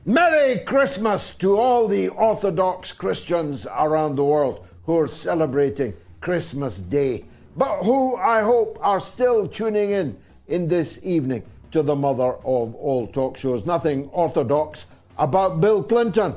Merry Christmas to all the Orthodox Christians around the world who are celebrating Christmas Day, but who I hope are still tuning in this evening to the mother of all talk shows. Nothing orthodox about Bill Clinton.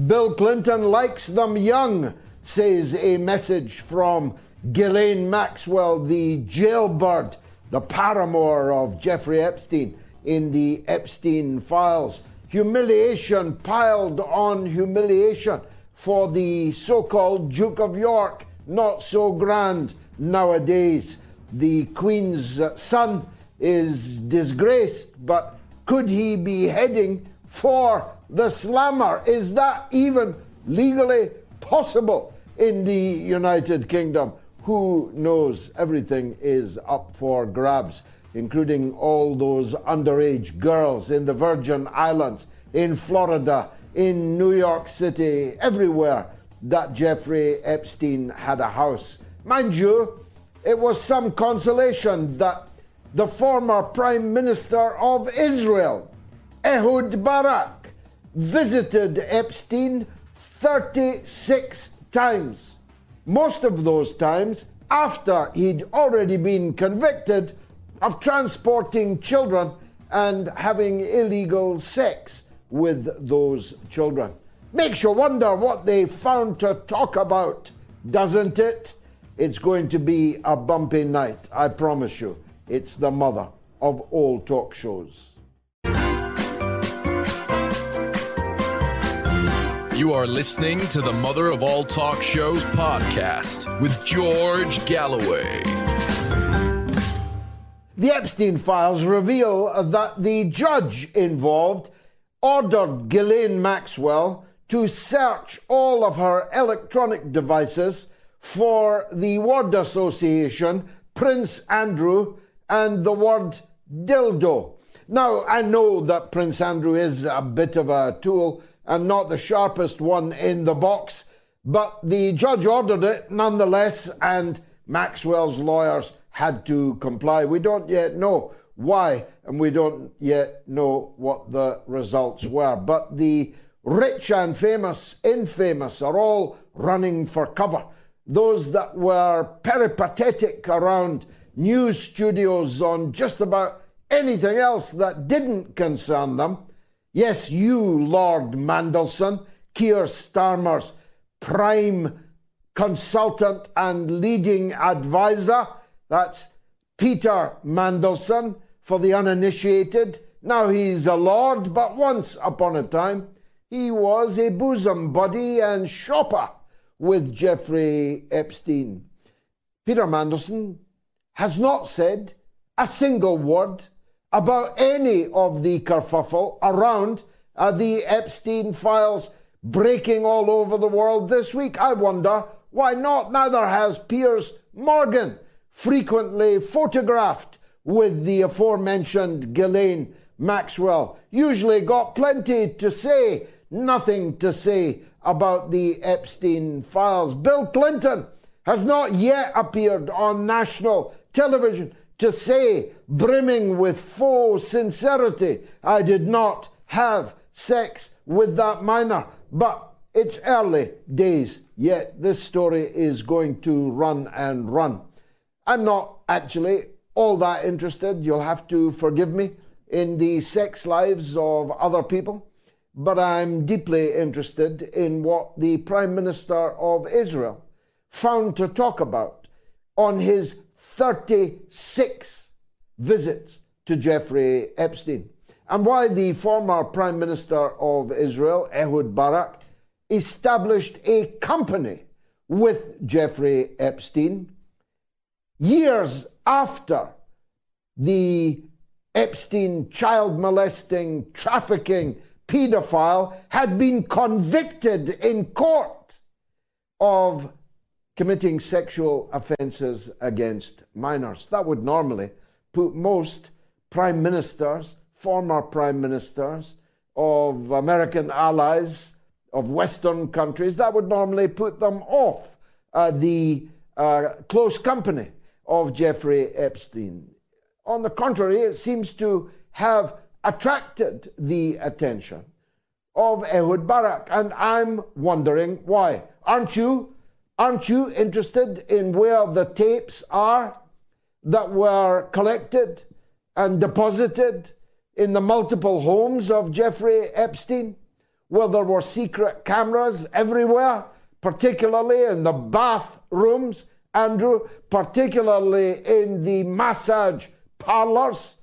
Bill Clinton likes them young, says a message from Ghislaine Maxwell, the jailbird, the paramour of Jeffrey Epstein in the Epstein files. Humiliation piled on humiliation for the so-called Duke of York. Not so grand nowadays. The Queen's son is disgraced, but could he be heading for the slammer? Is that even legally possible in the United Kingdom? Who knows? Everything is up for grabs, including all those underage girls in the Virgin Islands, in Florida, in New York City, everywhere that Jeffrey Epstein had a house. Mind you, it was some consolation that the former Prime Minister of Israel, Ehud Barak, visited Epstein 36 times. Most of those times after he'd already been convicted of transporting children and having illegal sex with those children. Makes you wonder what they found to talk about, doesn't it? It's going to be a bumpy night, I promise you. It's the mother of all talk shows. You are listening to the Mother of All Talk Shows podcast with George Galloway. The Epstein files reveal that the judge involved ordered Ghislaine Maxwell to search all of her electronic devices for the word association Prince Andrew and the word dildo. Now, I know that Prince Andrew is a bit of a tool and not the sharpest one in the box, but the judge ordered it nonetheless, and Maxwell's lawyers had to comply. We don't yet know why, and we don't yet know what the results were, but the rich and famous, infamous, are all running for cover. Those that were peripatetic around news studios on just about anything else that didn't concern them. Yes, you, Lord Mandelson, Keir Starmer's prime consultant and leading advisor. That's Peter Mandelson, for the uninitiated. Now he's a lord, but once upon a time, he was a bosom buddy and shopper with Jeffrey Epstein. Peter Mandelson has not said a single word about any of the kerfuffle around the Epstein files breaking all over the world this week. I wonder why not. Neither has Piers Morgan, frequently photographed with the aforementioned Ghislaine Maxwell. Usually got plenty to say, nothing to say about the Epstein files. Bill Clinton has not yet appeared on national television to say, brimming with faux sincerity, I did not have sex with that minor. But it's early days yet. This story is going to run and run. I'm not actually all that interested, you'll have to forgive me, in the sex lives of other people, but I'm deeply interested in what the Prime Minister of Israel found to talk about on his 36 visits to Jeffrey Epstein, and why the former Prime Minister of Israel, Ehud Barak, established a company with Jeffrey Epstein years after the Epstein child molesting, trafficking paedophile had been convicted in court of committing sexual offences against minors. That would normally put most prime ministers, former prime ministers of American allies, of Western countries, that would normally put them off the close company of Jeffrey Epstein. On the contrary, it seems to have attracted the attention of Ehud Barak, and I'm wondering why. Aren't you? Aren't you interested in where the tapes are that were collected and deposited in the multiple homes of Jeffrey Epstein, where there were secret cameras everywhere, particularly in the bathrooms, Andrew, particularly in the massage parlors,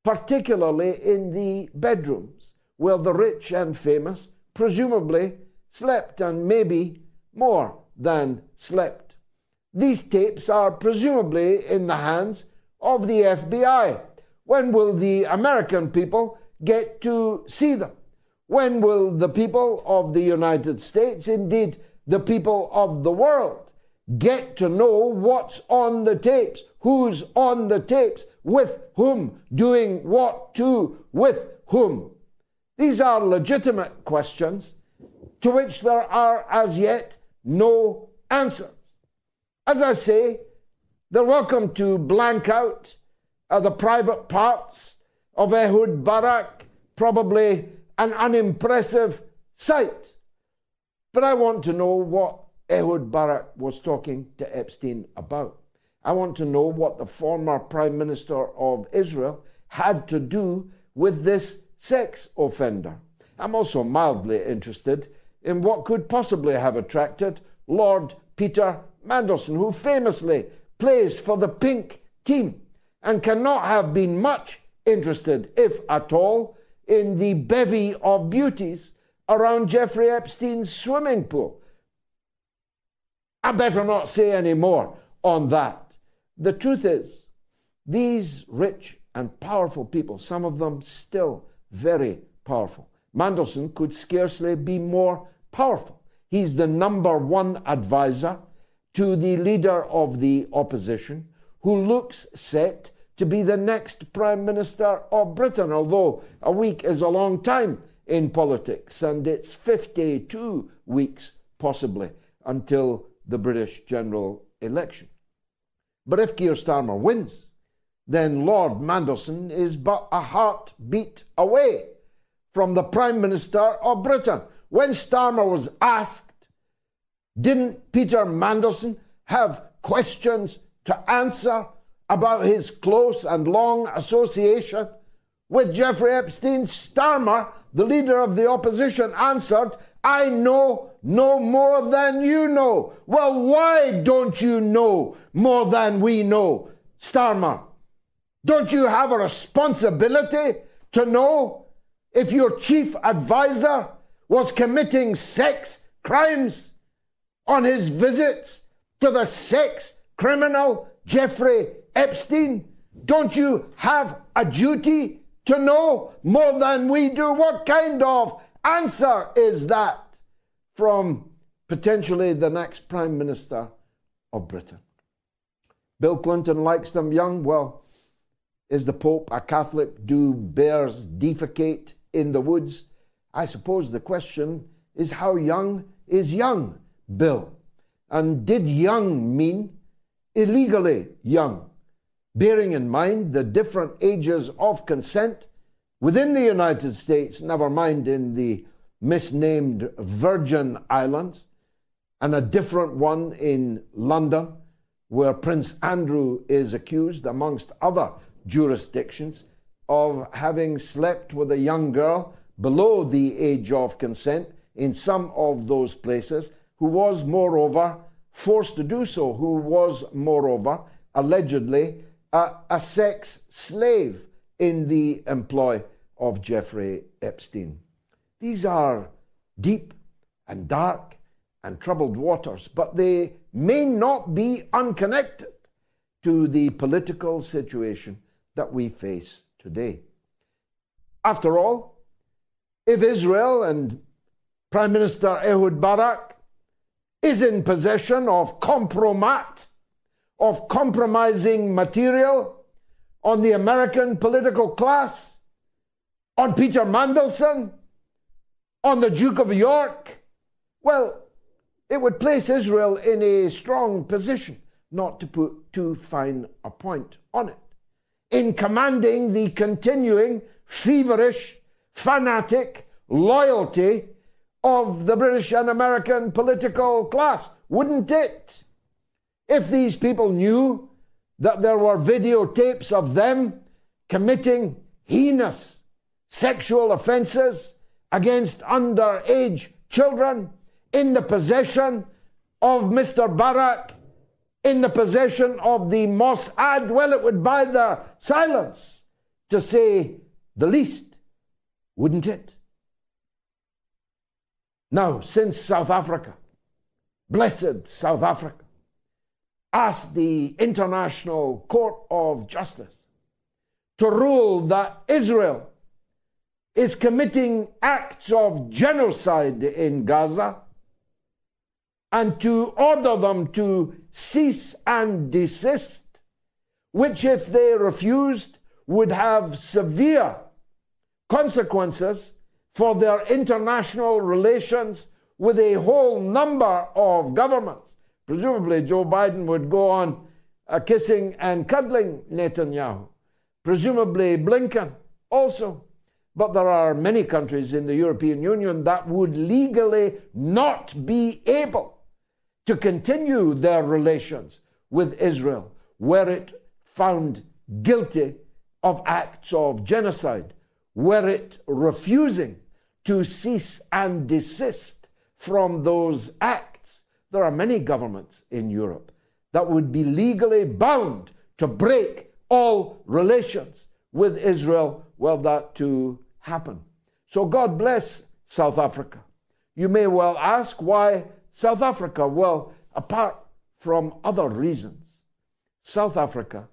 particularly in the bedrooms, where the rich and famous presumably slept, and maybe more than slept. These tapes are presumably in the hands of the FBI. When will the American people get to see them? When will the people of the United States, indeed the people of the world, get to know what's on the tapes, who's on the tapes, with whom, doing what to, with whom? These are legitimate questions to which there are as yet no answers. As I say, they're welcome to blank out the private parts of Ehud Barak, probably an unimpressive sight. But I want to know what Ehud Barak was talking to Epstein about. I want to know what the former Prime Minister of Israel had to do with this sex offender. I'm also mildly interested in what could possibly have attracted Lord Peter Mandelson, who famously plays for the pink team and cannot have been much interested, if at all, in the bevy of beauties around Jeffrey Epstein's swimming pool. I better not say any more on that. The truth is, these rich and powerful people, some of them still very powerful. Mandelson could scarcely be more powerful. He's the number one advisor to the leader of the opposition, who looks set to be the next Prime Minister of Britain, although a week is a long time in politics, and it's 52 weeks possibly until the British general election. But if Keir Starmer wins, then Lord Mandelson is but a heartbeat away from the Prime Minister of Britain. When Starmer was asked, didn't Peter Mandelson have questions to answer about his close and long association with Jeffrey Epstein? Starmer, the leader of the opposition, answered, I know no more than you know. Well, why don't you know more than we know, Starmer? Don't you have a responsibility to know if your chief advisor was committing sex crimes on his visits to the sex criminal Jeffrey Epstein? Don't you have a duty to know more than we do? What kind of answer is that from potentially the next Prime Minister of Britain? Bill Clinton likes them young. Well, is the Pope a Catholic? Do bears defecate in the woods? I suppose the question is, how young is young, Bill? And did young mean illegally young? Bearing in mind the different ages of consent within the United States, never mind in the misnamed Virgin Islands, and a different one in London, where Prince Andrew is accused, amongst other jurisdictions, of having slept with a young girl below the age of consent in some of those places, who was moreover forced to do so, who was moreover allegedly a sex slave in the employ of Jeffrey Epstein. These are deep and dark and troubled waters, but they may not be unconnected to the political situation that we face today. After all, if Israel and Prime Minister Ehud Barak is in possession of compromat, of compromising material on the American political class, on Peter Mandelson, on the Duke of York, well, it would place Israel in a strong position, not to put too fine a point on it, in commanding the continuing, feverish, fanatic, loyalty of the British and American political class, wouldn't it? If these people knew that there were videotapes of them committing heinous sexual offences against underage children in the possession of Mr. Barak, in the possession of the Mossad, well, it would buy their silence, to say the least, wouldn't it? Now, since South Africa, blessed South Africa, asked the International Court of Justice to rule that Israel is committing acts of genocide in Gaza and to order them to cease and desist, which, if they refused, would have severe consequences for their international relations with a whole number of governments. Presumably, Joe Biden would go on kissing and cuddling Netanyahu. Presumably, Blinken also. But there are many countries in the European Union that would legally not be able to continue their relations with Israel were it found guilty of acts of genocide, were it refusing to cease and desist from those acts. There are many governments in Europe that would be legally bound to break all relations with Israel were that to happen. So God bless South Africa. You may well ask, why South Africa? Well, apart from other reasons, South Africa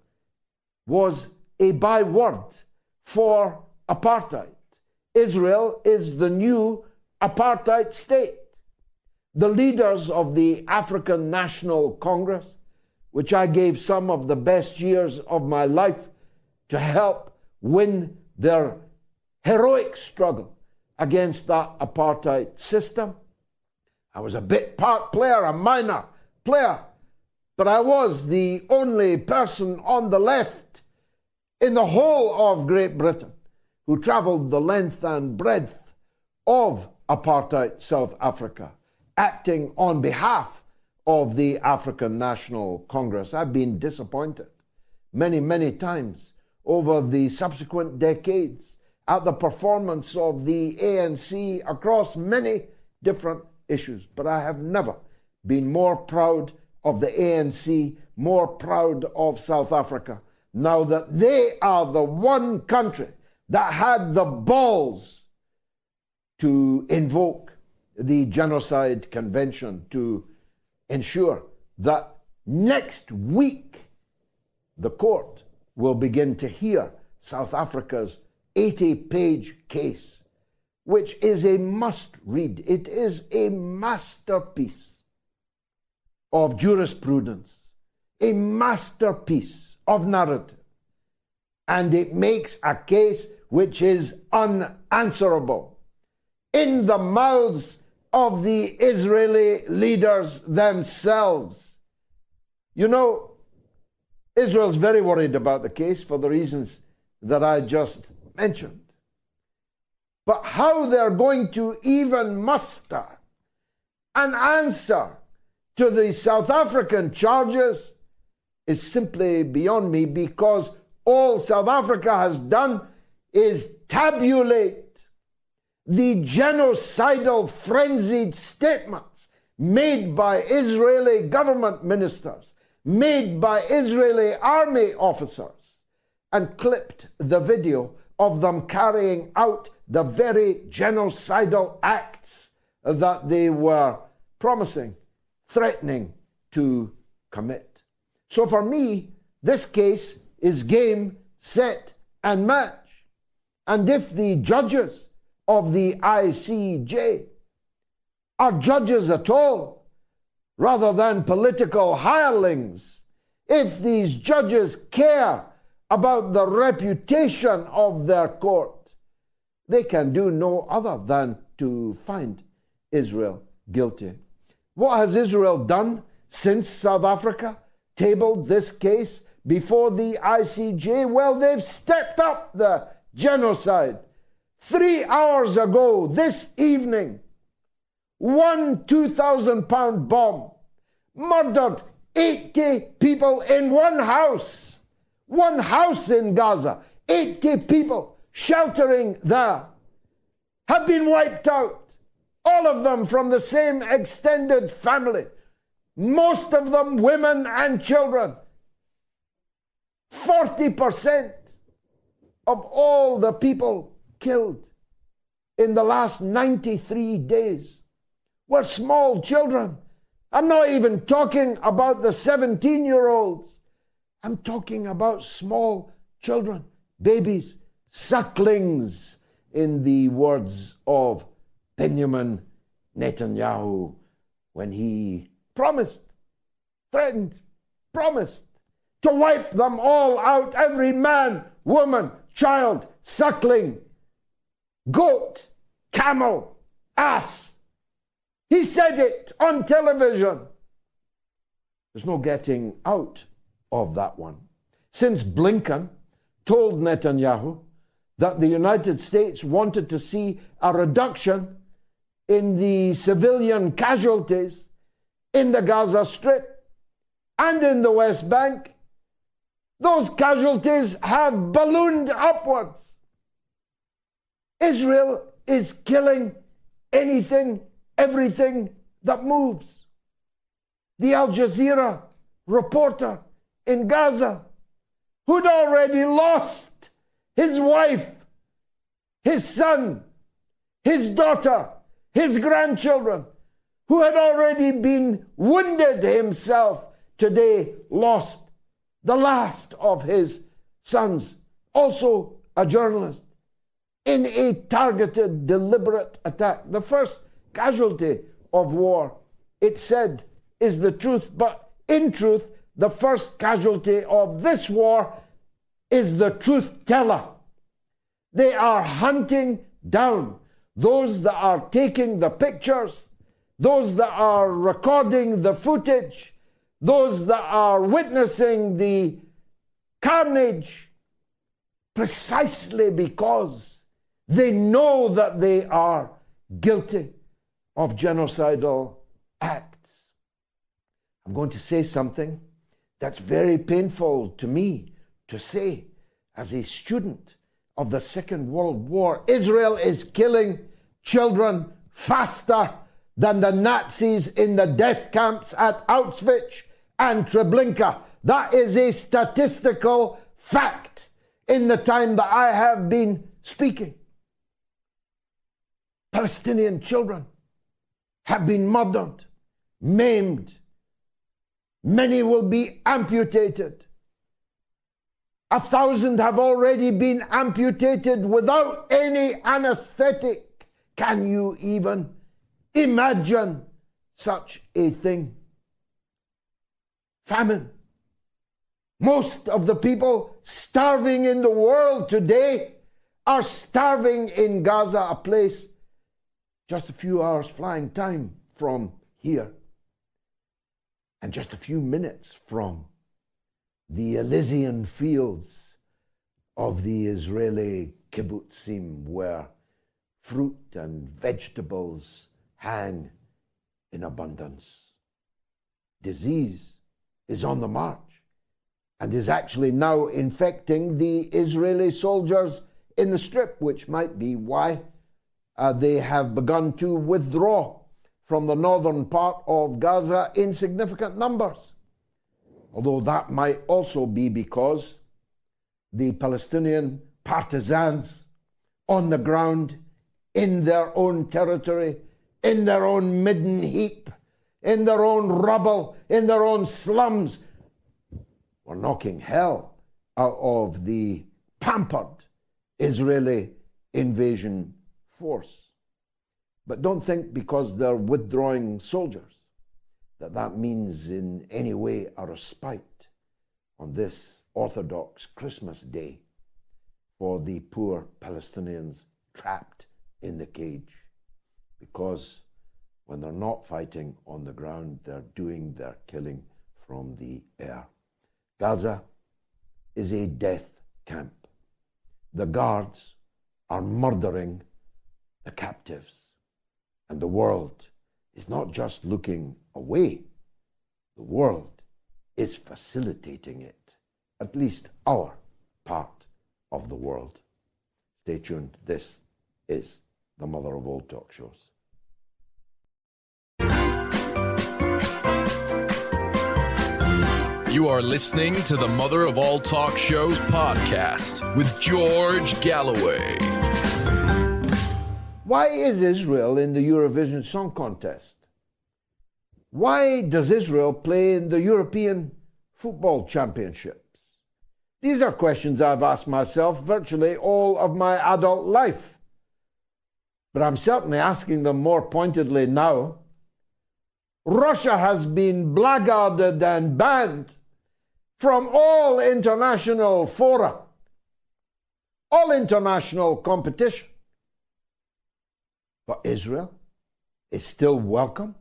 was a byword for apartheid. Israel is the new apartheid state. The leaders of the African National Congress, which I gave some of the best years of my life to help win their heroic struggle against that apartheid system. I was a bit part player, a minor player, but I was the only person on the left in the whole of Great Britain who travelled the length and breadth of apartheid South Africa, acting on behalf of the African National Congress. I've been disappointed many, many times over the subsequent decades at the performance of the ANC across many different issues. But I have never been more proud of the ANC, more proud of South Africa, now that they are the one country that had the balls to invoke the Genocide Convention to ensure that next week the court will begin to hear South Africa's 80-page case, which is a must-read. It is a masterpiece of jurisprudence, a masterpiece of narrative, and it makes a case which is unanswerable in the mouths of the Israeli leaders themselves. You know, Israel's very worried about the case for the reasons that I just mentioned. But how they're going to even muster an answer to the South African charges is simply beyond me, because all South Africa has done is tabulate the genocidal, frenzied statements made by Israeli government ministers, made by Israeli army officers, and clipped the video of them carrying out the very genocidal acts that they were promising, threatening to commit. So for me, this case is game, set, and match. And if the judges of the ICJ are judges at all, rather than political hirelings, if these judges care about the reputation of their court, they can do no other than to find Israel guilty. What has Israel done since South Africa tabled this case before the ICJ? Well, they've stepped up the genocide 3 hours ago, this evening, one 2,000-pound bomb murdered 80 people in one house. One house in Gaza. 80 people sheltering there have been wiped out. All of them from the same extended family. Most of them women and children. 40% of all the people killed in the last 93 days were small children. I'm not even talking about the 17-year-olds. I'm talking about small children, babies, sucklings, in the words of Benjamin Netanyahu when he threatened, promised to wipe them all out, every man, woman, child, suckling, goat, camel, ass. He said it on television. There's no getting out of that one. Since Blinken told Netanyahu that the United States wanted to see a reduction in the civilian casualties in the Gaza Strip and in the West Bank, those casualties have ballooned upwards. Israel is killing anything, everything that moves. The Al Jazeera reporter in Gaza, who'd already lost his wife, his son, his daughter, his grandchildren, who had already been wounded himself, today lost the last of his sons, also a journalist, in a targeted, deliberate attack. The first casualty of war, it said, is the truth, but in truth, the first casualty of this war is the truth teller. They are hunting down those that are taking the pictures, those that are recording the footage, those that are witnessing the carnage, precisely because they know that they are guilty of genocidal acts. I'm going to say something that's very painful to me to say as a student of the Second World War. Israel is killing children faster than the Nazis in the death camps at Auschwitz and Treblinka. That is a statistical fact in the time that I have been speaking. Palestinian children have been murdered, maimed. Many will be amputated. 1,000 have already been amputated without any anesthetic. Can you even imagine such a thing? Famine. Most of the people starving in the world today are starving in Gaza, a place just a few hours flying time from here, and just a few minutes from the Elysian fields of the Israeli kibbutzim, where fruit and vegetables hang in abundance. Disease is on the march and is actually now infecting the Israeli soldiers in the Strip, which might be why they have begun to withdraw from the northern part of Gaza in significant numbers. Although that might also be because the Palestinian partisans on the ground, in their own territory, in their own midden heap, in their own rubble, in their own slums, were knocking hell out of the pampered Israeli invasion force. But don't think because they're withdrawing soldiers that means in any way a respite on this Orthodox Christmas day for the poor Palestinians trapped in the cage. Because when they're not fighting on the ground, they're doing their killing from the air. Gaza is a death camp. The guards are murdering the captives. And the world is not just looking away. The world is facilitating it, at least our part of the world. Stay tuned. This is the mother of all talk shows. You are listening to the Mother of All Talk Shows podcast with George Galloway. Why is Israel in the Eurovision Song Contest? Why does Israel play in the European Football Championships? These are questions I've asked myself virtually all of my adult life. But I'm certainly asking them more pointedly now. Russia has been blackguarded and banned from all international fora, all international competition. But Israel is still welcome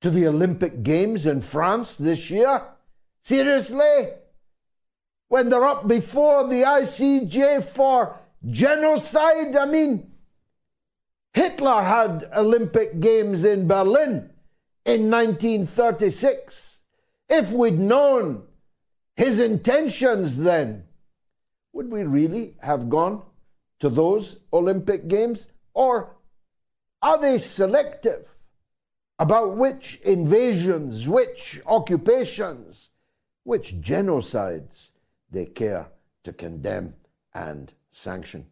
to the Olympic Games in France this year? Seriously? When they're up before the ICJ for genocide? I mean, Hitler had Olympic Games in Berlin in 1936. If we'd known his intentions then, would we really have gone to those Olympic Games? Or are they selective about which invasions, which occupations, which genocides they care to condemn and sanction?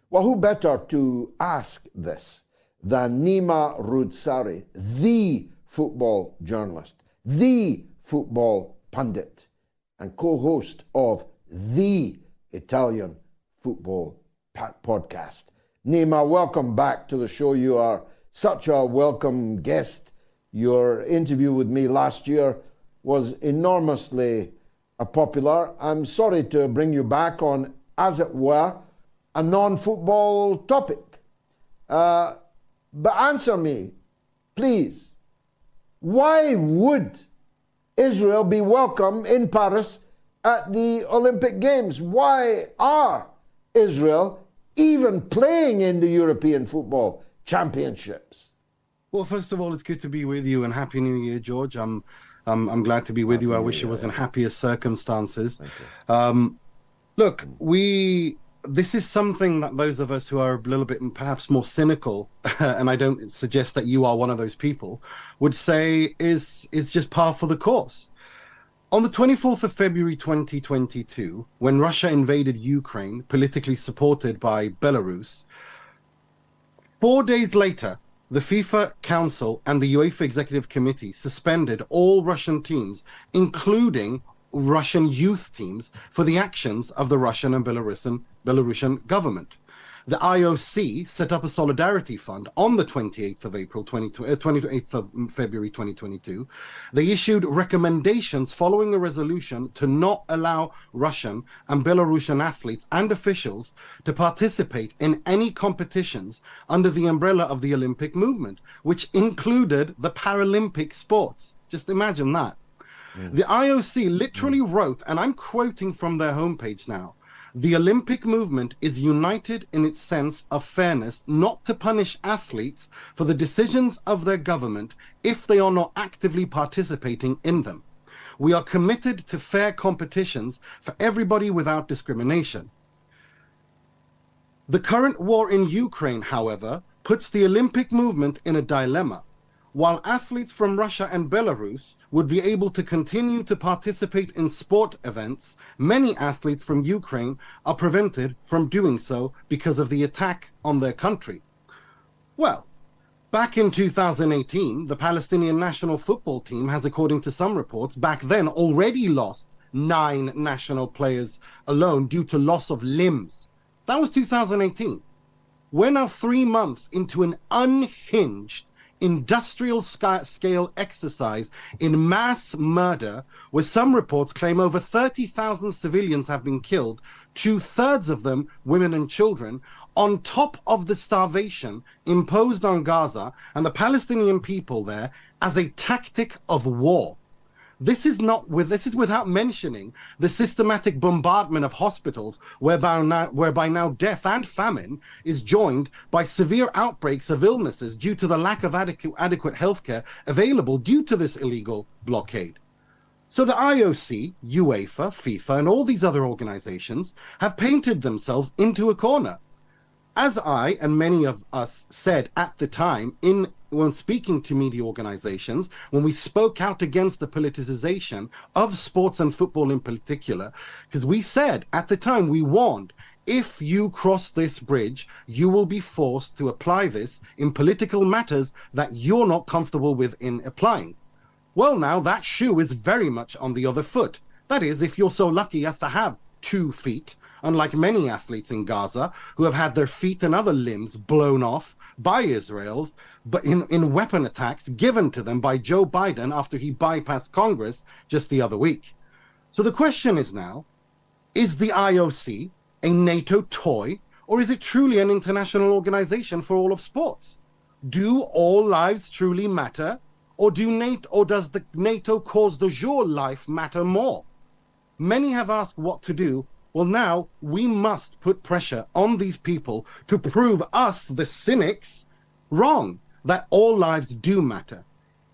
Well, who better to ask this than Nima Roodsari, the football journalist, the football pundit, and co-host of the Italian Football Podcast. Nima, welcome back to the show. You are such a welcome guest. Your interview with me last year was enormously popular. I'm sorry to bring you back on, as it were, a non-football topic. But answer me, please. Why would Israel be welcome in Paris at the Olympic Games? Why are Israel even playing in the European Football Championships? Well, first of all, it's good to be with you, and Happy New Year, George. I'm glad to be with you. I wish it was in happier circumstances. Look, this is something that those of us who are a little bit perhaps more cynical, and I don't suggest that you are one of those people, would say is just par for the course. On the 24th of February 2022, when Russia invaded Ukraine, politically supported by Belarus, 4 days later, the FIFA Council and the UEFA Executive Committee suspended all Russian teams, including Russian youth teams, for the actions of the Russian and Belarusian government. The IOC set up a solidarity fund on the 28th of February 2022. They issued recommendations following a resolution to not allow Russian and Belarusian athletes and officials to participate in any competitions under the umbrella of the Olympic movement, which included the Paralympic sports. Just imagine that. The IOC literally wrote, and I'm quoting from their homepage now, "The Olympic movement is united in its sense of fairness not to punish athletes for the decisions of their government if they are not actively participating in them. We are committed to fair competitions for everybody without discrimination." The current war in Ukraine, however, puts the Olympic movement in a dilemma. While athletes from Russia and Belarus would be able to continue to participate in sport events, many athletes from Ukraine are prevented from doing so because of the attack on their country. Well, back in 2018, the Palestinian national football team has, according to some reports, back then already lost 9 national players alone due to loss of limbs. That was 2018. We're now 3 months into an unhinged industrial scale exercise in mass murder, where some reports claim over 30,000 civilians have been killed, 2/3 of them women and children, on top of the starvation imposed on Gaza and the Palestinian people there as a tactic of war. This is without mentioning the systematic bombardment of hospitals, whereby now death and famine is joined by severe outbreaks of illnesses due to the lack of adequate healthcare available due to this illegal blockade. So the IOC, UEFA, FIFA, and all these other organizations have painted themselves into a corner. As I and many of us said at the time when speaking to media organizations, when we spoke out against the politicization of sports and football in particular, because we said at the time, we warned, if you cross this bridge, you will be forced to apply this in political matters that you're not comfortable with in applying. Well, now that shoe is very much on the other foot. That is, if you're so lucky as to have 2 feet, unlike many athletes in Gaza who have had their feet and other limbs blown off by Israel, but in weapon attacks given to them by Joe Biden after he bypassed Congress just the other week. So the question is now, is the IOC a NATO toy, or is it truly an international organization for all of sports? Do all lives truly matter, or does the NATO cause du jour life matter more? Many have asked what to do. Well, now we must put pressure on these people to prove us, the cynics, wrong, that all lives do matter.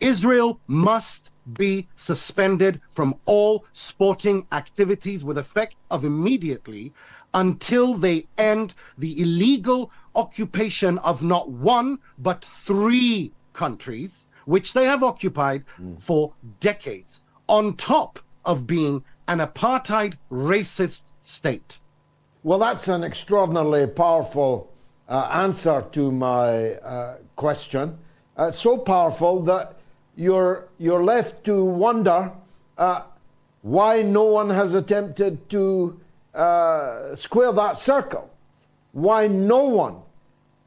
Israel must be suspended from all sporting activities with effect of immediately until they end the illegal occupation of not 1, but 3 countries, which they have occupied for decades, on top of being an apartheid racist state. Well, that's an extraordinarily powerful answer to my question. So powerful that you're left to wonder why no one has attempted to square that circle. Why no one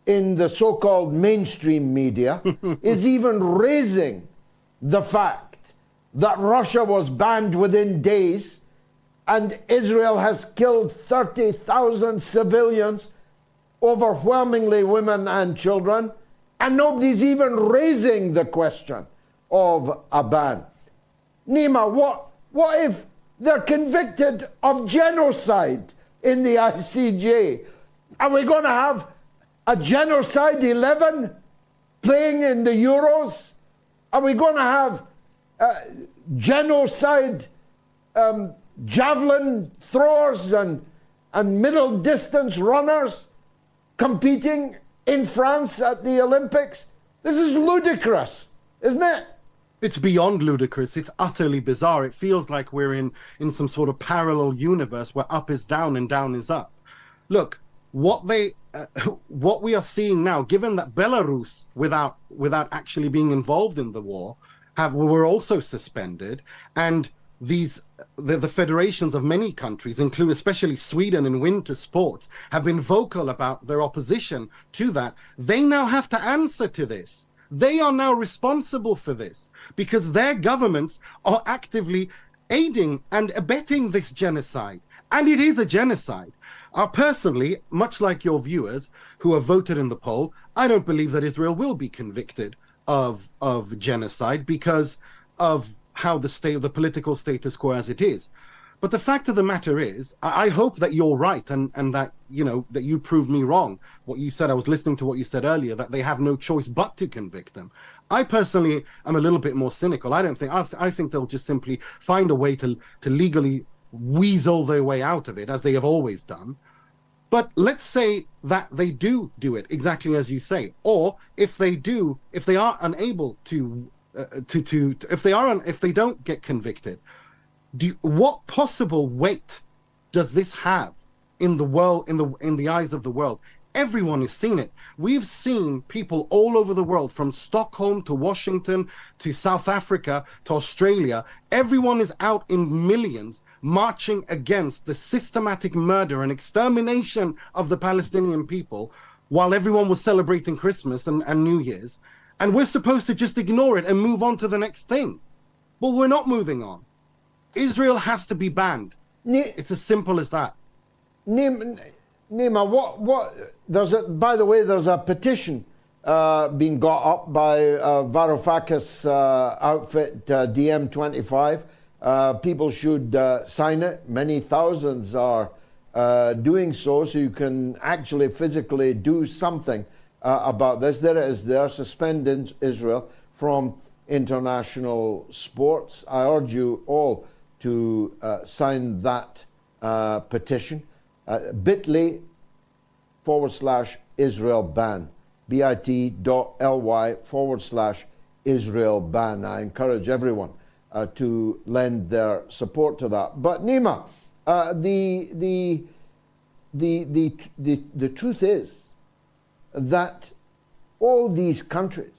in the so-called mainstream media is even raising the fact that Russia was banned within days and Israel has killed 30,000 civilians, overwhelmingly women and children, and nobody's even raising the question of a ban. Nima, what if they're convicted of genocide in the ICJ? Are we going to have a genocide 11 playing in the Euros? Are we going to have genocide javelin throwers and middle distance runners competing in France at the Olympics? This is ludicrous, isn't it? It's beyond ludicrous. It's utterly bizarre. It feels like we're in some sort of parallel universe where up is down and down is up. Look, what we are seeing now, given that Belarus, without actually being involved in the war, were also suspended, and the federations of many countries, including especially Sweden in winter sports, have been vocal about their opposition to that. They now have to answer to this. They are now responsible for this because their governments are actively aiding and abetting this genocide. And it is a genocide. Personally, much like your viewers who have voted in the poll, I don't believe that Israel will be convicted of genocide because of how the political status quo as it is. But the fact of the matter is, I hope that you're right and that, that you prove me wrong. What you said, I was listening to what you said earlier, that they have no choice but to convict them. I personally am a little bit more cynical. I think they'll just simply find a way to legally weasel their way out of it, as they have always done. But let's say that they do it exactly as you say, or if they are unable if they don't get convicted, what possible weight does this have in the world, in the eyes of the world? Everyone has seen it. We've seen people all over the world, from Stockholm to Washington to South Africa to Australia. Everyone is out in millions marching against the systematic murder and extermination of the Palestinian people while everyone was celebrating Christmas and New Year's. And we're supposed to just ignore it and move on to the next thing. Well, we're not moving on. Israel has to be banned. It's as simple as that. Nima, by the way, there's a petition being got up by Varoufakis outfit DM25. People should sign it. Many thousands are doing so you can actually physically do something about this. There it is there. Suspend Israel from international sports. I urge you all to sign that petition. bit.ly/Israel ban. bit.ly/Israel ban. I encourage everyone to lend their support to that. But Nima, the truth is that all these countries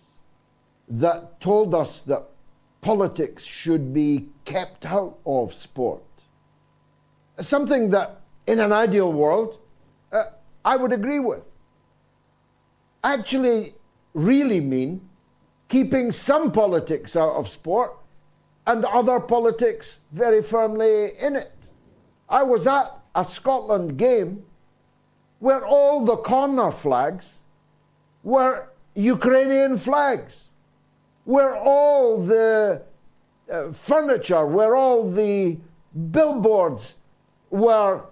that told us that politics should be kept out of sport, something that in an ideal world I would agree with, actually really mean keeping some politics out of sport and other politics very firmly in it. I was at a Scotland game where all the corner flags were Ukrainian flags, where all the furniture, where all the billboards were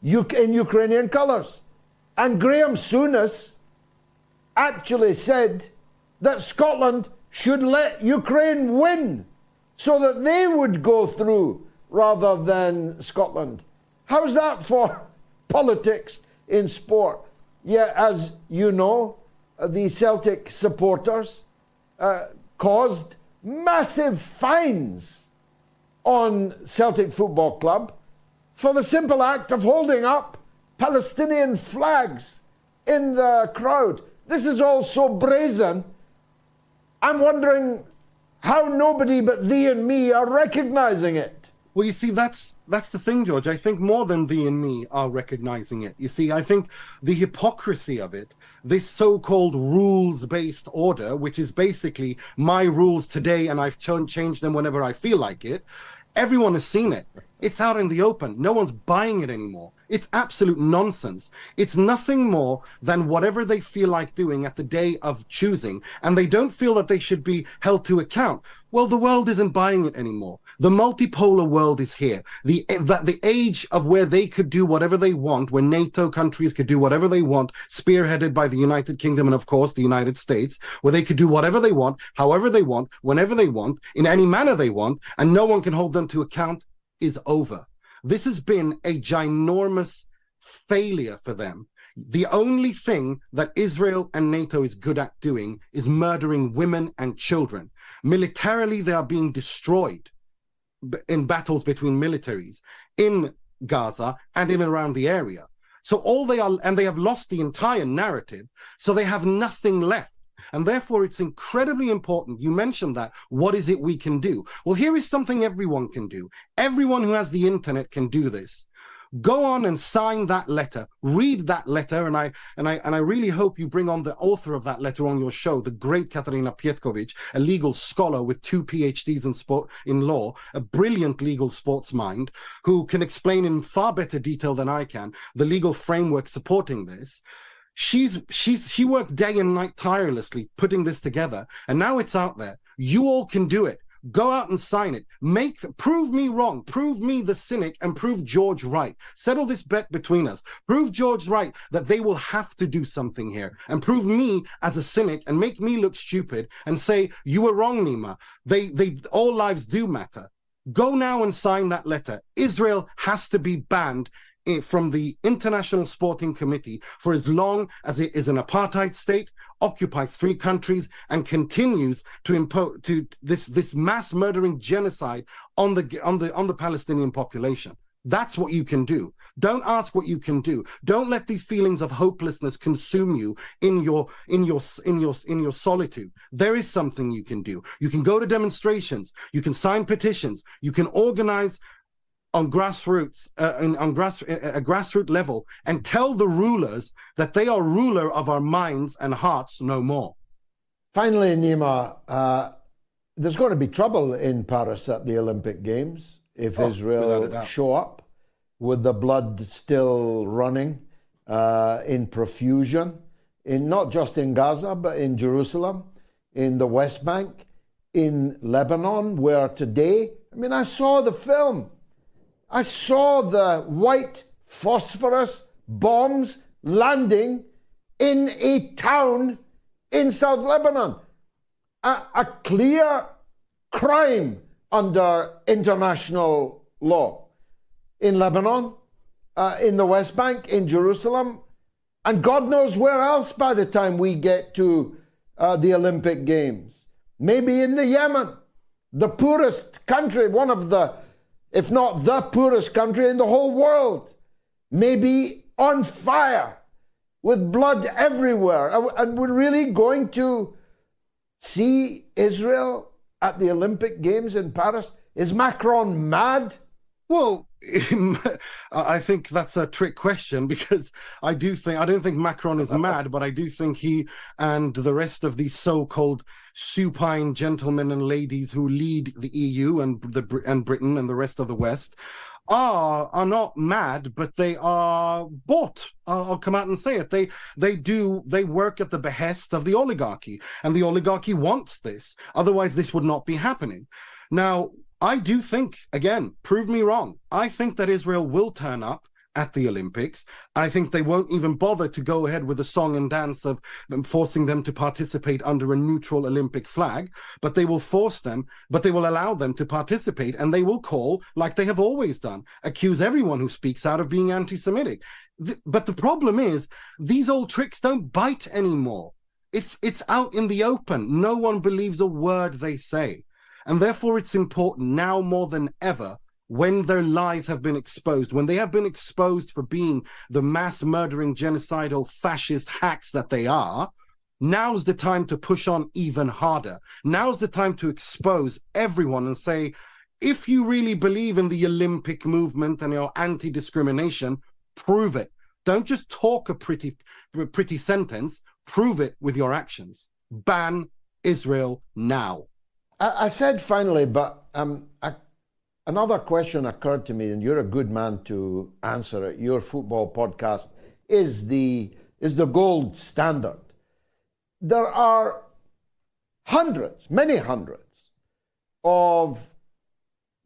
in Ukrainian colours. And Graham Souness actually said that Scotland should let Ukraine win so that they would go through rather than Scotland. How's that for politics in sport? Yeah, as you know, the Celtic supporters caused massive fines on Celtic Football Club for the simple act of holding up Palestinian flags in the crowd. This is all so brazen. I'm wondering how nobody but thee and me are recognizing it. Well, you see, that's the thing, George. I think more than thee and me are recognizing it. You see, I think the hypocrisy of it, this so-called rules-based order, which is basically my rules today and I've changed them whenever I feel like it, everyone has seen it. It's out in the open. No one's buying it anymore. It's absolute nonsense. It's nothing more than whatever they feel like doing at the day of choosing, and they don't feel that they should be held to account. Well, the world isn't buying it anymore. The multipolar world is here. The age of where they could do whatever they want, where NATO countries could do whatever they want, spearheaded by the United Kingdom and, of course, the United States, where they could do whatever they want, however they want, whenever they want, in any manner they want, and no one can hold them to account, is over. This has been a ginormous failure for them. The only thing that Israel and NATO is good at doing is murdering women and children. Militarily, they are being destroyed in battles between militaries in Gaza and in and around the area. So all they are, and they have lost the entire narrative, so they have nothing left. And therefore, it's incredibly important. You mentioned that. What is it we can do? Well, here is something everyone can do. Everyone who has the internet can do this. Go on and sign that letter. Read that letter, and I really hope you bring on the author of that letter on your show, the great Katarina Pietkovic, a legal scholar with 2 PhDs in law, a brilliant legal sports mind, who can explain in far better detail than I can the legal framework supporting this. She worked day and night tirelessly putting this together, and now it's out there. You all can do it. Go out and sign it. Prove me wrong. Prove me the cynic, and prove George right. Settle this bet between us. Prove George right that they will have to do something here, and prove me as a cynic and make me look stupid and say you were wrong, Nima. They all lives do matter. Go now and sign that letter. Israel has to be banned from the International Sporting Committee for as long as it is an apartheid state, occupies 3 countries, and continues to impose this mass murdering genocide on the Palestinian population. That's what you can do. Don't ask what you can do. Don't let these feelings of hopelessness consume you in your solitude. There is something you can do. You can go to demonstrations. You can sign petitions. You can organize on grassroots, a grassroots level, and tell the rulers that they are ruler of our minds and hearts no more. Finally, Nima, there's going to be trouble in Paris at the Olympic Games if Israel show up with the blood still running in profusion. in not just in Gaza, but in Jerusalem, in the West Bank, in Lebanon, where today, I saw the film. I saw the white phosphorus bombs landing in a town in South Lebanon. A clear crime under international law. In Lebanon, in the West Bank, in Jerusalem, and God knows where else by the time we get to the Olympic Games. Maybe in the Yemen, the poorest country, one of the, if not the poorest country in the whole world. Maybe on fire with blood everywhere. And we're really going to see Israel at the Olympic Games in Paris? Is Macron mad? Well, I think that's a trick question, because I don't think Macron is mad, but I do think he and the rest of these so-called supine gentlemen and ladies who lead the EU and Britain and the rest of the West are not mad, but they are bought. I'll come out and say it. They work at the behest of the oligarchy, and the oligarchy wants this. Otherwise, this would not be happening. Now, I do think, again, prove me wrong, I think that Israel will turn up at the Olympics. I think they won't even bother to go ahead with the song and dance of them, forcing them to participate under a neutral Olympic flag, but they will force them, but they will allow them to participate, and they will call, like they have always done, accuse everyone who speaks out of being anti-Semitic. But the problem is, these old tricks don't bite anymore. It's out in the open. No one believes a word they say. And therefore it's important now more than ever, when their lies have been exposed, when they have been exposed for being the mass murdering, genocidal, fascist hacks that they are, now's the time to push on even harder. Now's the time to expose everyone and say, if you really believe in the Olympic movement and your anti-discrimination, prove it. Don't just talk a pretty sentence, prove it with your actions. Ban Israel now. I said finally, but another question occurred to me, and you're a good man to answer it. Your football podcast is the gold standard. There are hundreds, many hundreds, of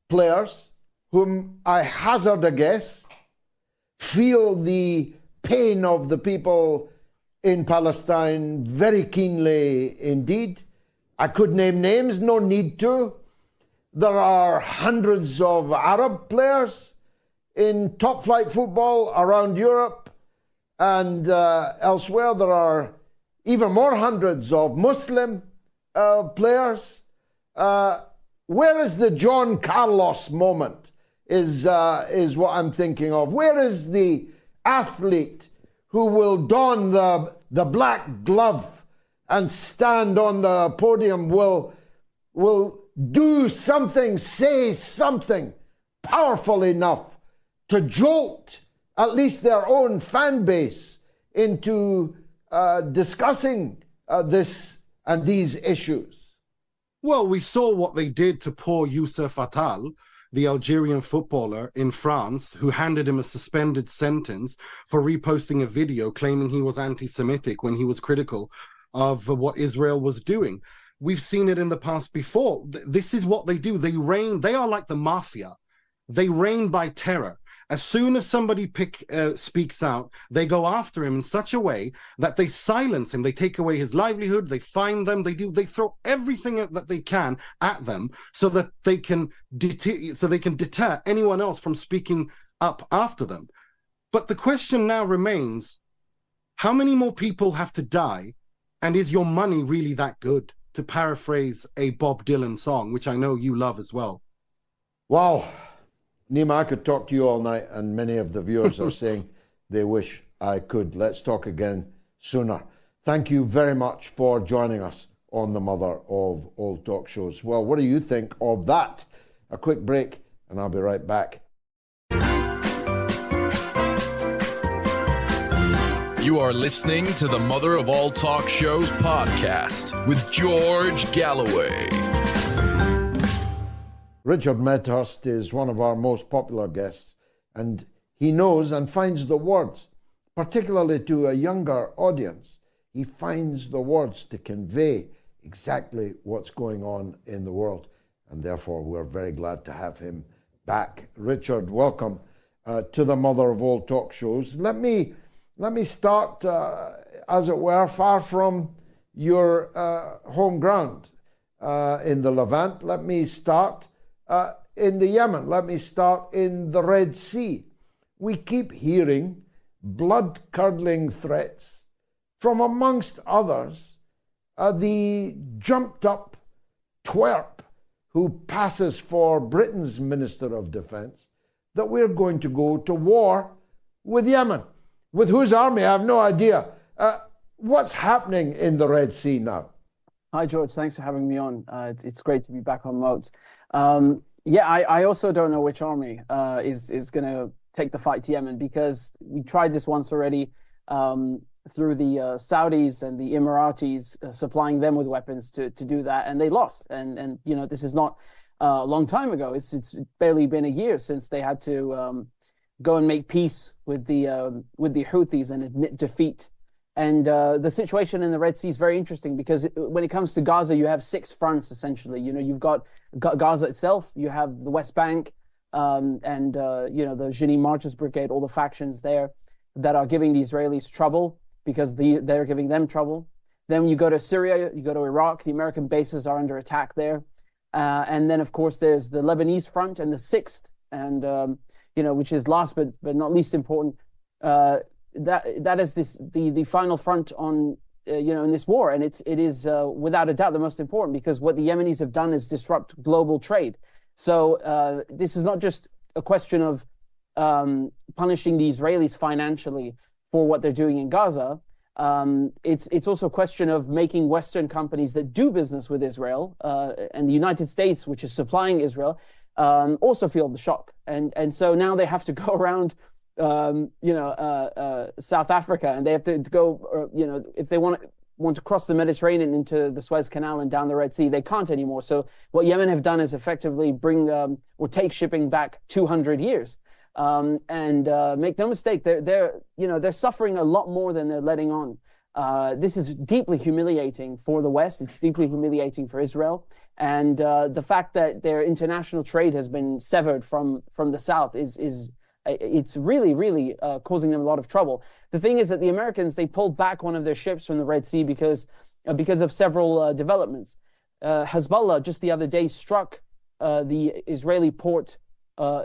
players whom I hazard a guess feel the pain of the people in Palestine very keenly indeed. I could name names, no need to. There are hundreds of Arab players in top-flight football around Europe and elsewhere. There are even more hundreds of Muslim players. Where is the John Carlos moment is what I'm thinking of. Where is the athlete who will don the black glove and stand on the podium, will do something, say something powerful enough to jolt at least their own fan base into discussing this and these issues? Well, we saw what they did to poor Youssef Attal, the Algerian footballer in France, who handed him a suspended sentence for reposting a video claiming he was anti-Semitic when he was critical of what Israel was doing. We've seen it in the past before. This is what they do. They are like the mafia. They reign by terror. As soon as somebody speaks out, they go after him in such a way that they silence him. They take away his livelihood. They fine them. They throw everything that they can at them so that they can deter anyone else from speaking up after them. But the question now remains, how many more people have to die? And is your money really that good? To paraphrase a Bob Dylan song, which I know you love as well. Wow. Nima, I could talk to you all night, and many of the viewers are saying they wish I could. Let's talk again sooner. Thank you very much for joining us on the Mother of All Talk Shows. Well, what do you think of that? A quick break, and I'll be right back. You are listening to the Mother of All Talk Shows podcast with George Galloway. Richard Medhurst is one of our most popular guests, and he knows and finds the words, particularly to a younger audience. he finds the words to convey exactly what's going on in the world. And therefore, we're very glad to have him back. Richard, welcome to the mother of all talk shows. Let me start, as it were, far from your home ground in the Levant. Let me start in the Yemen. Let me start in the Red Sea. We keep hearing blood-curdling threats from, amongst others, the jumped-up twerp who passes for Britain's Minister of Defence, that we're going to go to war with Yemen. With whose army? I have no idea. What's happening in the Red Sea now? Hi, George. Thanks for having me on. It's great to be back on Moats. I also don't know which army is going to take the fight to Yemen, because we tried this once already through the Saudis and the Emiratis, supplying them with weapons to do that, and they lost. And this is not a long time ago. It's barely been a year since they had to go and make peace with the Houthis and admit defeat. And the situation in the Red Sea is very interesting, because when it comes to Gaza, you have 6 fronts, essentially. You've got Gaza itself, you have the West Bank, and the Jenin Martyrs Brigade, all the factions there that are giving the Israelis trouble because they're giving them trouble. Then you go to Syria, you go to Iraq, the American bases are under attack there. And then, of course, there's the Lebanese front and the 6th, and which is last but not least important. That is the final front on in this war, and it is without a doubt the most important, because what the Yemenis have done is disrupt global trade. So this is not just a question of punishing the Israelis financially for what they're doing in Gaza. It's also a question of making Western companies that do business with Israel and the United States, which is supplying Israel, also feel the shock. And so now they have to go around South Africa, and they have to go, if they want to cross the Mediterranean into the Suez Canal and down the Red Sea, they can't anymore. So what Yemen have done is effectively bring or take shipping back 200 years. And make no mistake, they're suffering a lot more than they're letting on. This is deeply humiliating for the West. It's deeply humiliating for Israel. And the fact that their international trade has been severed from the South it's really, really causing them a lot of trouble. The thing is that the Americans, they pulled back one of their ships from the Red Sea because of several developments. Hezbollah just the other day struck the Israeli port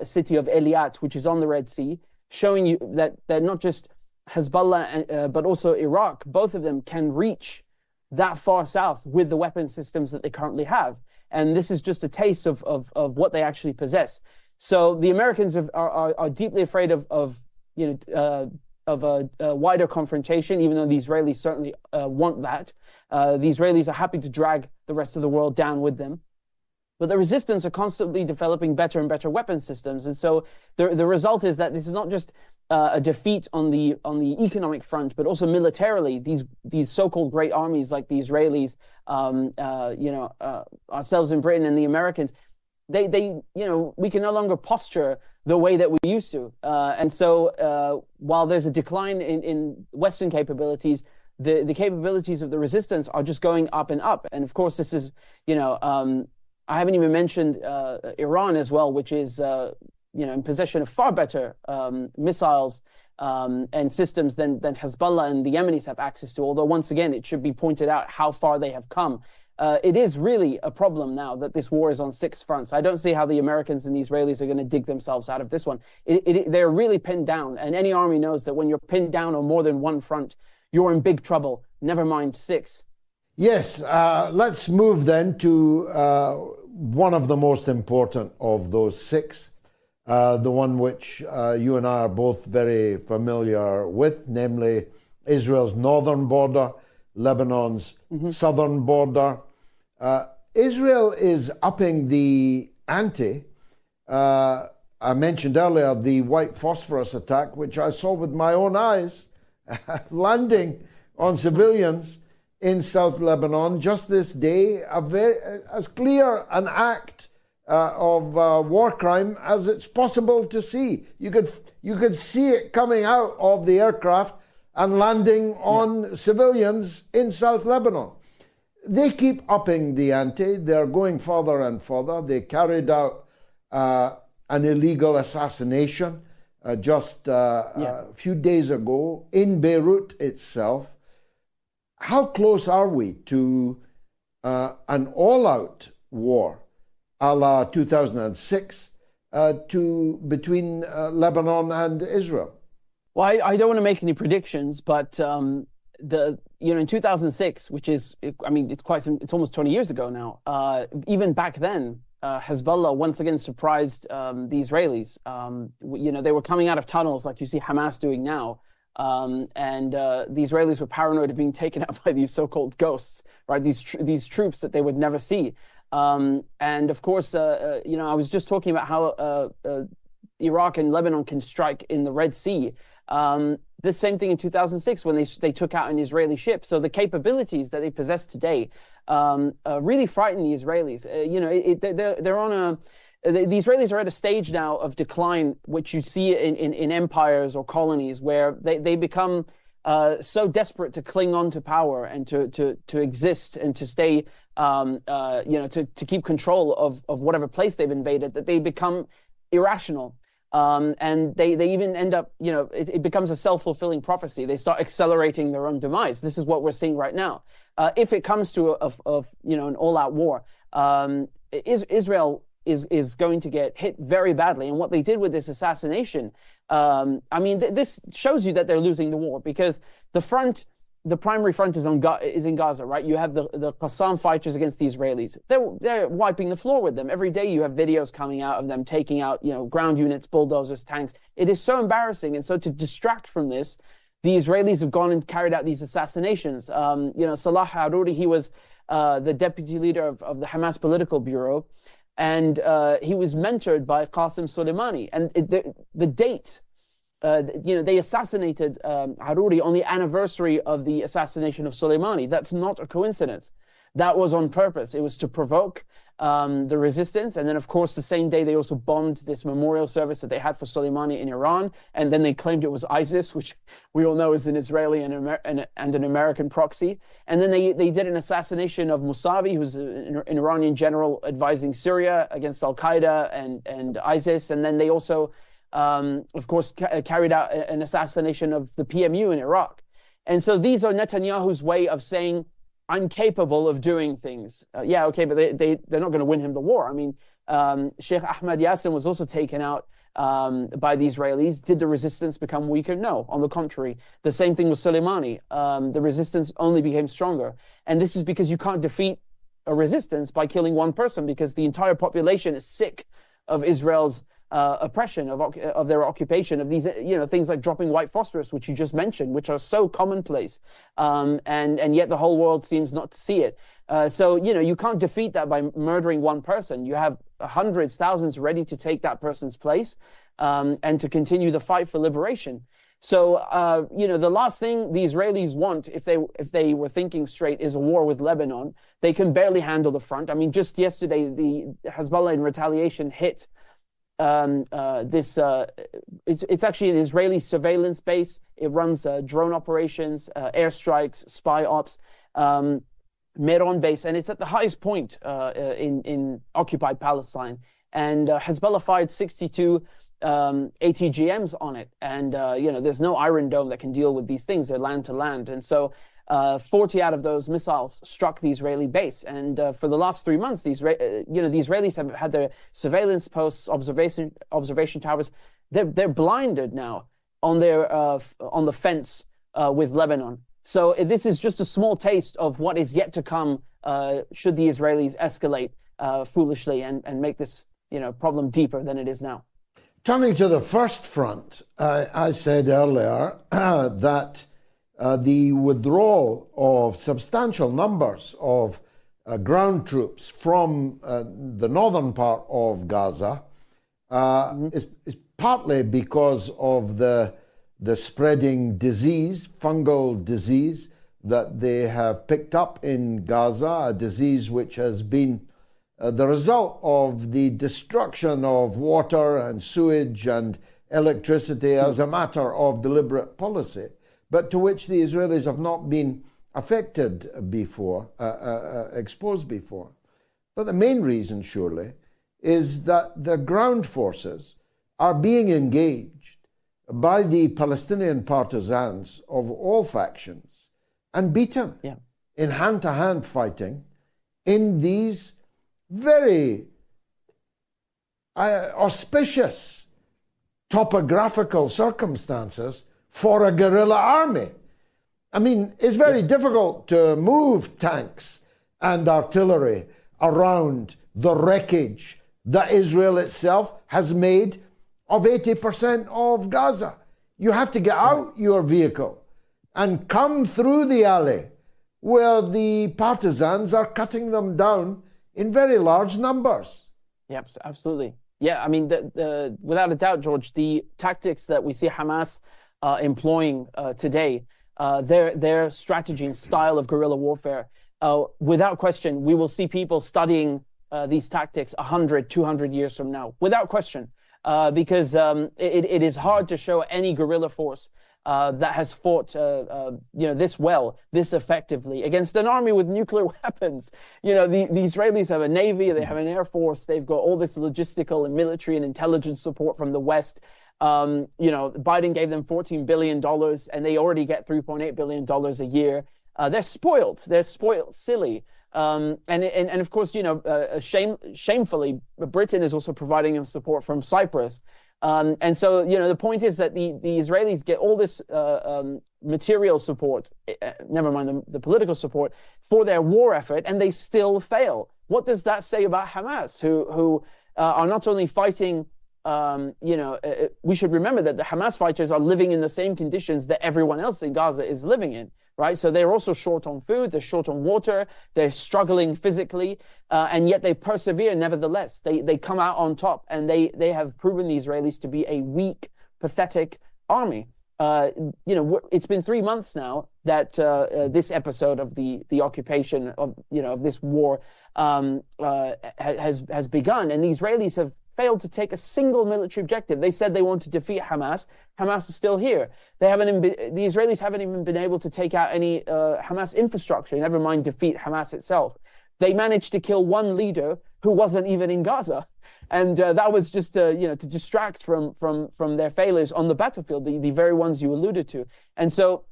city of Eilat, which is on the Red Sea, showing you that not just Hezbollah but also Iraq, both of them can reach that far south with the weapon systems that they currently have. And this is just a taste of what they actually possess. So the Americans are deeply afraid of a wider confrontation, even though the Israelis certainly want that. The Israelis are happy to drag the rest of the world down with them. But the resistance are constantly developing better and better weapon systems. And so the result is that this is not just a defeat on the economic front, but also militarily. These so-called great armies like the Israelis, ourselves in Britain and the Americans, they we can no longer posture the way that we used to. And so while there's a decline in Western capabilities, the capabilities of the resistance are just going up and up. And of course, this is, I haven't even mentioned Iran as well, which is, in possession of far better missiles and systems than Hezbollah and the Yemenis have access to. Although, once again, it should be pointed out how far they have come. It is really a problem now that this war is on 6 fronts. I don't see how the Americans and the Israelis are going to dig themselves out of this one. They're really pinned down, and any army knows that when you're pinned down on more than one front, you're in big trouble, never mind 6. Yes, let's move then to one of the most important of those 6, the one which you and I are both very familiar with, namely Israel's northern border, Lebanon's southern border. Israel is upping the ante. I mentioned earlier the white phosphorus attack, which I saw with my own eyes, landing on civilians in South Lebanon just this day, as clear an act of war crime as it's possible to see. You could see it coming out of the aircraft and landing on civilians in South Lebanon. They keep upping the ante. They're going further and further. They carried out an illegal assassination just a few days ago in Beirut itself. How close are we to an all-out war a la 2006 between Lebanon and Israel? Well, I don't want to make any predictions, but in 2006, which is, it's almost 20 years ago now. Even back then, Hezbollah once again surprised the Israelis. They were coming out of tunnels like you see Hamas doing now. And the Israelis were paranoid of being taken out by these so-called ghosts, right? These troops that they would never see. And of course, I was just talking about how Iraq and Lebanon can strike in the Red Sea. The same thing in 2006 when they took out an Israeli ship. So the capabilities that they possess today really frighten the Israelis. They're on the Israelis are at a stage now of decline, which you see in empires or colonies, where they become so desperate to cling on to power and to exist and to stay, to keep control of whatever place they've invaded, that they become irrational. And they even end up, it becomes a self-fulfilling prophecy. They start accelerating their own demise. This is what we're seeing right now. If it comes to an all-out war, Israel is going to get hit very badly. And what they did with this assassination, this shows you that they're losing the war, because the primary front is in Gaza, right? You have the Qassam fighters against the Israelis. They're wiping the floor with them. Every day you have videos coming out of them taking out, ground units, bulldozers, tanks. It is so embarrassing. And so to distract from this, the Israelis have gone and carried out these assassinations. Salah Haruri, he was the deputy leader of the Hamas political bureau. And he was mentored by Qasem Soleimani. And the date, they assassinated Haruri on the anniversary of the assassination of Soleimani. That's not a coincidence. That was on purpose. It was to provoke the resistance. And then, of course, the same day, they also bombed this memorial service that they had for Soleimani in Iran. And then they claimed it was ISIS, which we all know is an Israeli and an American proxy. And then they did an assassination of Mousavi, who's an Iranian general advising Syria against al-Qaeda and ISIS. And then they also, of course, carried out an assassination of the PMU in Iraq. And so these are Netanyahu's way of saying, I'm capable of doing things. But they're not going to win him the war. Sheikh Ahmad Yassin was also taken out by the Israelis. Did the resistance become weaker? No, on the contrary. The same thing with Soleimani. The resistance only became stronger. And this is because you can't defeat a resistance by killing one person, because the entire population is sick of Israel's oppression, of their occupation, of these, things like dropping white phosphorus, which you just mentioned, which are so commonplace. And yet the whole world seems not to see it. So you can't defeat that by murdering one person. You have hundreds, thousands ready to take that person's place and to continue the fight for liberation. So, the last thing the Israelis want, if they were thinking straight, is a war with Lebanon. They can barely handle the front. Just yesterday, the Hezbollah in retaliation hit it's actually an Israeli surveillance base. It runs drone operations, airstrikes, spy ops, Meron base, and it's at the highest point in occupied Palestine. And Hezbollah fired 62 ATGMs on it. And, there's no Iron Dome that can deal with these things. They're land to land. And so 40 out of those missiles struck the Israeli base. And for the last 3 months, the Israelis have had their surveillance posts, observation towers. They're blinded now on the fence with Lebanon. So this is just a small taste of what is yet to come should the Israelis escalate foolishly and make this problem deeper than it is now. Turning to the first front, I said earlier that the withdrawal of substantial numbers of ground troops from the northern part of Gaza is partly because of the spreading disease, fungal disease, that they have picked up in Gaza, a disease which has been the result of the destruction of water and sewage and electricity as a matter of deliberate policy. but to which the Israelis have not been affected before, exposed before. But the main reason, surely, is that the ground forces are being engaged by the Palestinian partisans of all factions and beaten in hand-to-hand fighting in these very auspicious topographical circumstances for a guerrilla army. I mean, it's very difficult to move tanks and artillery around the wreckage that Israel itself has made of 80% of Gaza. You have to get out your vehicle and come through the alley where the partisans are cutting them down in very large numbers. Yep, absolutely. Yeah, I mean, without a doubt, George, the tactics that we see Hamas employing today, their strategy and style of guerrilla warfare, without question, we will see people studying these tactics 100, 200 years from now, without question, because it is hard to show any guerrilla force that has fought, this well, this effectively against an army with nuclear weapons. You know, the Israelis have a navy, they have an air force, they've got all this logistical and military and intelligence support from the West. Biden gave them $14 billion and they already get $3.8 billion a year. They're spoiled, silly. And of course, shamefully, Britain is also providing them support from Cyprus. And so, the point is that the Israelis get all this material support, never mind the political support, for their war effort, and they still fail. What does that say about Hamas, who are not only fighting, we should remember that the Hamas fighters are living in the same conditions that everyone else in Gaza is living in. Right, so they're also short on food, they're short on water, they're struggling physically, and yet they persevere nevertheless. They come out on top, and they have proven the Israelis to be a weak, pathetic army. It's been 3 months now that this episode of the occupation of this war has begun, and the Israelis have failed to take a single military objective. They said they want to defeat Hamas. Hamas is still here. The Israelis haven't even been able to take out any Hamas infrastructure, never mind defeat Hamas itself. They managed to kill one leader who wasn't even in Gaza. And that was just to distract from their failures on the battlefield, the very ones you alluded to. And so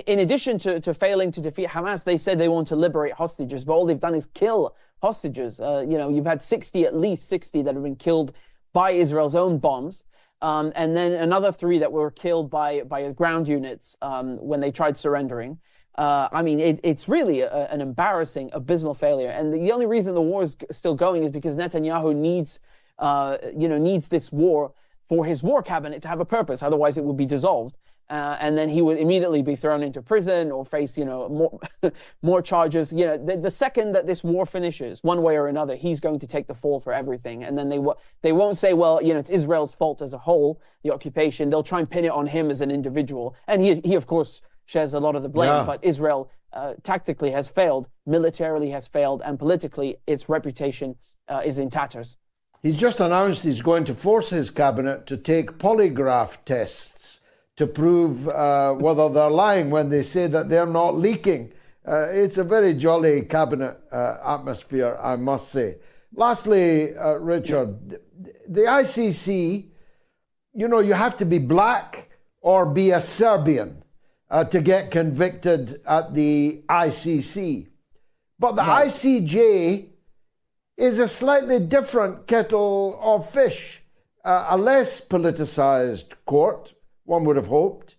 in addition to failing to defeat Hamas, they said they want to liberate hostages, but all they've done is kill hostages. You've had at least 60 that have been killed by Israel's own bombs. And then another 3 that were killed by ground units when they tried surrendering. It's really an embarrassing, abysmal failure. And the only reason the war is still going is because Netanyahu needs this war for his war cabinet to have a purpose. Otherwise, it would be dissolved. And then he would immediately be thrown into prison or face, more charges. The second that this war finishes, one way or another, he's going to take the fall for everything. And then they won't say, well, it's Israel's fault as a whole, the occupation. They'll try and pin it on him as an individual. And he of course, shares a lot of the blame. Yeah. But Israel tactically has failed, militarily has failed, and politically its reputation is in tatters. He's just announced he's going to force his cabinet to take polygraph tests to prove whether they're lying when they say that they're not leaking. It's a very jolly cabinet atmosphere, I must say. Lastly, Richard, the ICC, you have to be black or be a Serbian to get convicted at the ICC. But the ICJ is a slightly different kettle of fish, a less politicized court, one would have hoped,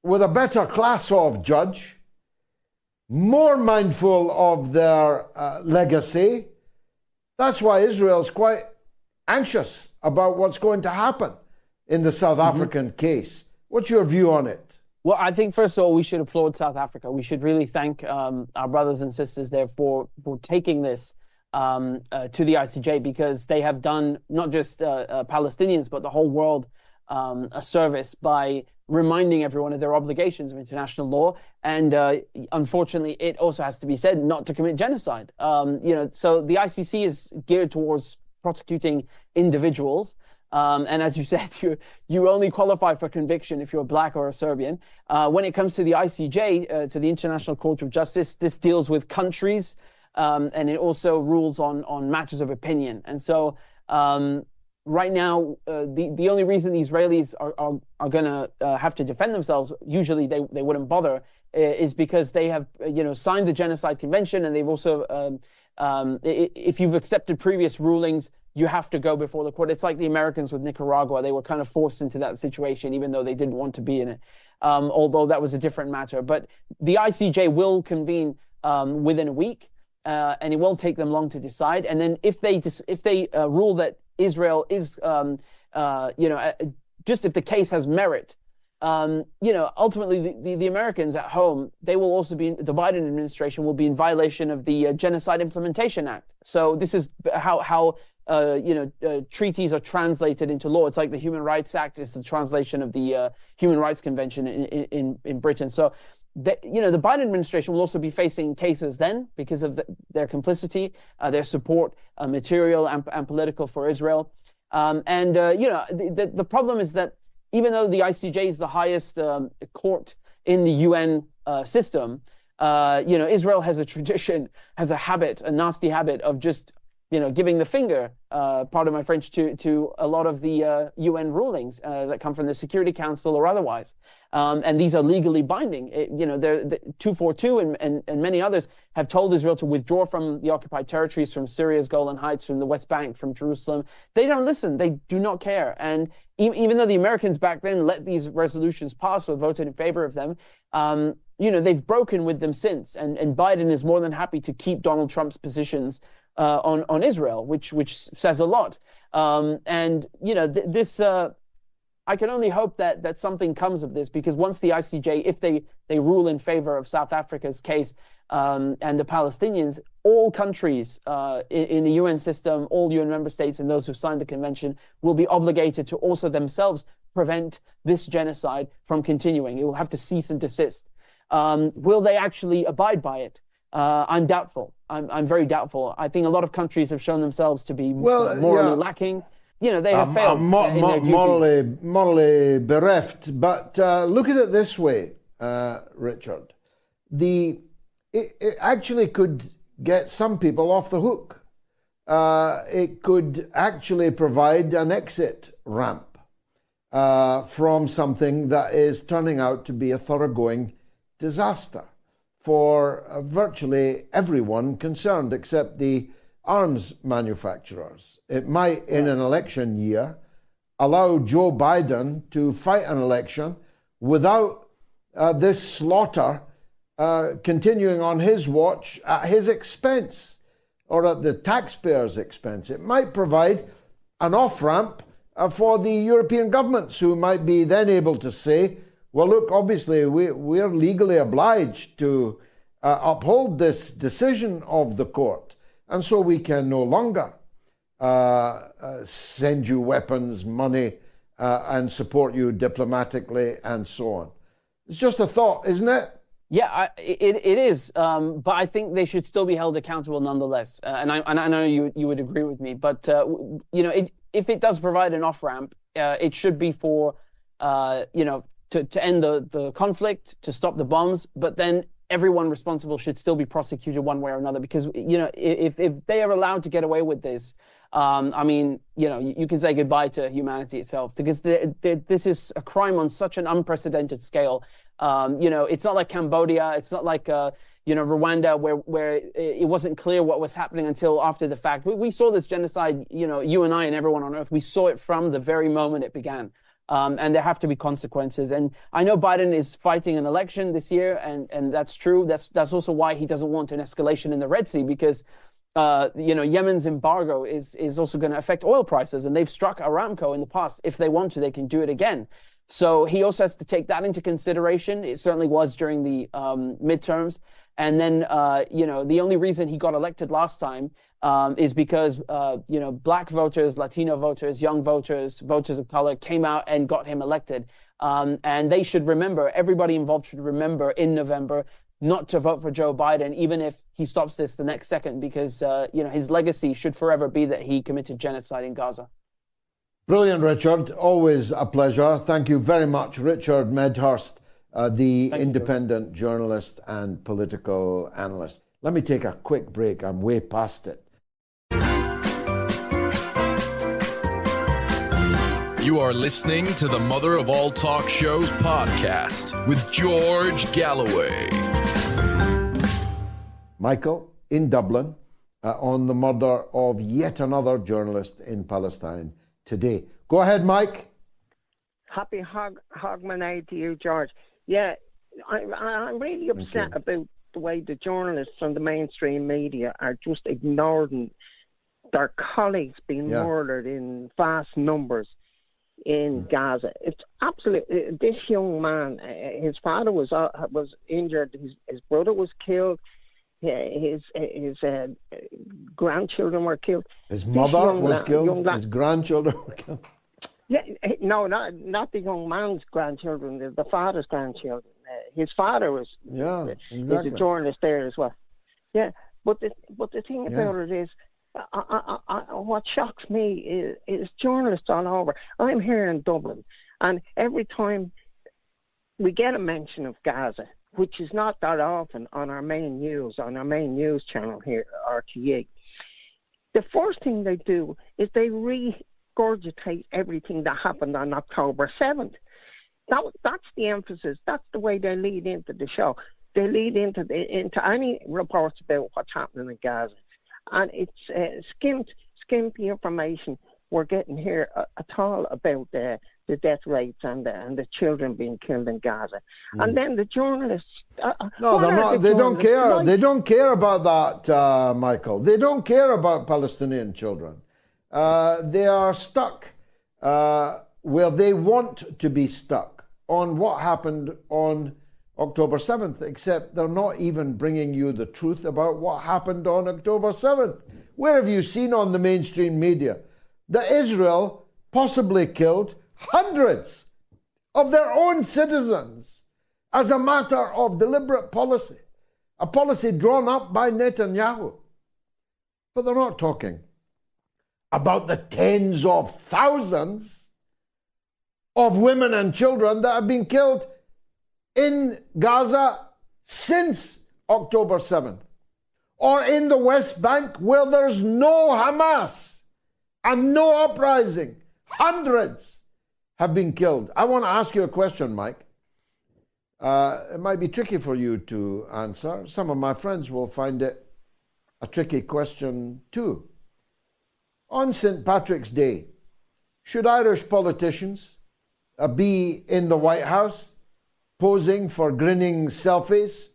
with a better class of judge, more mindful of their legacy. That's why Israel's quite anxious about what's going to happen in the South African case. What's your view on it? Well, I think, first of all, we should applaud South Africa. We should really thank our brothers and sisters there for taking this to the ICJ, because they have done not just Palestinians, but the whole world a service by reminding everyone of their obligations of international law. And unfortunately, it also has to be said, not to commit genocide. So the ICC is geared towards prosecuting individuals. And as you said, you only qualify for conviction if you're black or a Serbian. When it comes to the ICJ, to the International Court of Justice, this deals with countries, and it also rules on matters of opinion. And so right now, the only reason the Israelis are going to have to defend themselves, usually they wouldn't bother, is because they have signed the Genocide Convention, and they've also if you've accepted previous rulings, you have to go before the court. It's like the Americans with Nicaragua. They were kind of forced into that situation, even though they didn't want to be in it, although that was a different matter. But the ICJ will convene within a week, and it won't take them long to decide. And then if they rule that Israel is, just if the case has merit, ultimately the Americans at home, they will also be, the Biden administration will be in violation of the Genocide Implementation Act. So this is how treaties are translated into law. It's like the Human Rights Act is the translation of the Human Rights Convention in Britain. So the Biden administration will also be facing cases then because of their complicity, their support, material and political, for Israel. The problem is that even though the ICJ is the highest court in the UN system, Israel has a habit, a nasty habit of just giving the finger, pardon my French, to a lot of the UN rulings that come from the Security Council or otherwise. And these are legally binding. The 242 and many others have told Israel to withdraw from the occupied territories, from Syria's Golan Heights, from the West Bank, from Jerusalem. They don't listen. They do not care. And even though the Americans back then let these resolutions pass or voted in favor of them, they've broken with them since. And Biden is more than happy to keep Donald Trump's positions on Israel, which says a lot. I can only hope that something comes of this, because once the ICJ, if they rule in favor of South Africa's case and the Palestinians, all countries in the UN system, all UN member states and those who signed the convention will be obligated to also themselves prevent this genocide from continuing. It will have to cease and desist. Will they actually abide by it? I'm doubtful. I'm very doubtful. I think a lot of countries have shown themselves to be morally lacking. They have failed in their duties. Morally bereft. But look at it this way, Richard. It actually could get some people off the hook. It could actually provide an exit ramp from something that is turning out to be a thoroughgoing disaster for virtually everyone concerned, except the arms manufacturers. It might, in an election year, allow Joe Biden to fight an election without this slaughter continuing on his watch at his expense or at the taxpayers' expense. It might provide an off-ramp for the European governments, who might be then able to say, well, look, obviously we're legally obliged to uphold this decision of the court, and so we can no longer send you weapons, money, and support you diplomatically, and so on. It's just a thought, isn't it? Yeah, it is. But I think they should still be held accountable nonetheless. And I know you would agree with me. But if it does provide an off ramp, it should be for to end the conflict, to stop the bombs. But then everyone responsible should still be prosecuted one way or another, because if they are allowed to get away with this, you can say goodbye to humanity itself, because this is a crime on such an unprecedented scale. It's not like Cambodia, it's not like Rwanda, where it wasn't clear what was happening until after the fact. We saw this genocide, you and I and everyone on earth, we saw it from the very moment it began. And there have to be consequences. And I know Biden is fighting an election this year, and that's true. That's also why he doesn't want an escalation in the Red Sea, because Yemen's embargo is also going to affect oil prices, and they've struck Aramco in the past. If they want to, they can do it again. So he also has to take that into consideration. It certainly was during the midterms. And then, the only reason he got elected last time is because, black voters, Latino voters, young voters, voters of color came out and got him elected. And they should remember, everybody involved should remember in November not to vote for Joe Biden, even if he stops this the next second, because, his legacy should forever be that he committed genocide in Gaza. Brilliant, Richard. Always a pleasure. Thank you very much, Richard Medhurst, the independent journalist and political analyst. Let me take a quick break. I'm way past it. You are listening to the Mother of All Talk Shows podcast with George Galloway. Michael, in Dublin, on the murder of yet another journalist in Palestine today. Go ahead, Mike. Happy Hogmanay to you, George. Yeah, I'm really upset about the way the journalists and the mainstream media are just ignoring their colleagues being murdered in vast numbers in Gaza. It's absolutely, this young man, his father was injured, his brother was killed, his grandchildren were killed. His mother was killed, his grandchildren were killed. Yeah, no, not the young man's grandchildren, the father's grandchildren. His father was is a journalist there as well. Yeah, but the thing about it is, what shocks me is journalists all over. I'm here in Dublin, and every time we get a mention of Gaza, which is not that often on our main news channel here, RTE, the first thing they do is they regurgitate everything that happened on October 7th. That's the emphasis. That's the way they lead into the show. They lead into any reports about what's happening in Gaza. And it's skimpy information we're getting here at all about the death rates and the children being killed in Gaza. And then the journalists... no, they're not. They don't care. Like? They don't care about that, Michael. They don't care about Palestinian children. They are stuck where they want to be stuck on what happened on October 7th, except they're not even bringing you the truth about what happened on October 7th. Where have you seen on the mainstream media that Israel possibly killed hundreds of their own citizens as a matter of deliberate policy, a policy drawn up by Netanyahu? But they're not talking about the tens of thousands of women and children that have been killed in Gaza since October 7th, or in the West Bank where there's no Hamas and no uprising. Hundreds have been killed. I want to ask you a question, Mike. It might be tricky for you to answer. Some of my friends will find it a tricky question too. On St. Patrick's Day, should Irish politicians be in the White House posing for grinning selfies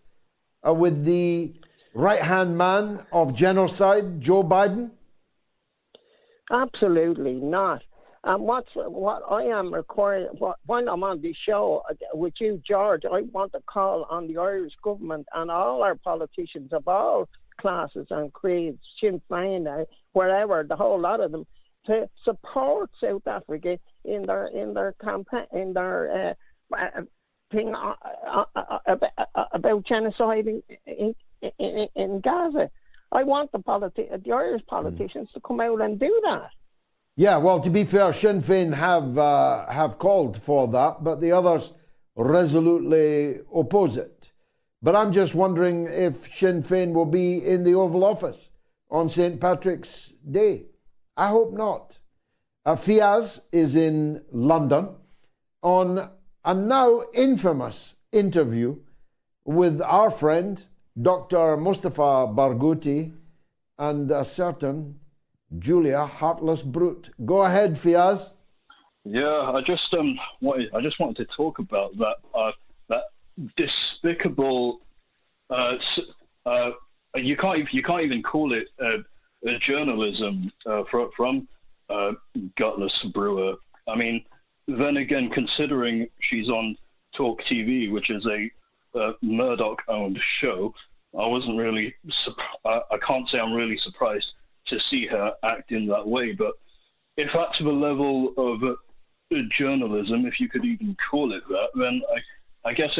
with the right-hand man of genocide, Joe Biden? Absolutely not. And what I am required, when I'm on this show with you, George, I want to call on the Irish government and all our politicians of all classes and creeds, Sinn Féin, wherever, the whole lot of them, to support South Africa in their campaign, in their thing about genocide in Gaza. I want the Irish politicians to come out and do that. Yeah, well, to be fair, Sinn Féin have called for that, but the others resolutely oppose it. But I'm just wondering if Sinn Féin will be in the Oval Office on St. Patrick's Day. I hope not. Fiaz is in London on a now infamous interview with our friend, Dr. Mustafa Barghouti, and a certain Julia Heartless Brute. Go ahead, Fiaz. Yeah, I just wanted to talk about that despicable. You can't even call it journalism from Gutless Brewer. I mean, then again, considering she's on Talk TV, which is a Murdoch-owned show, I wasn't really. I can't say I'm really surprised to see her act in that way. But if that's the level of journalism, if you could even call it that, then I guess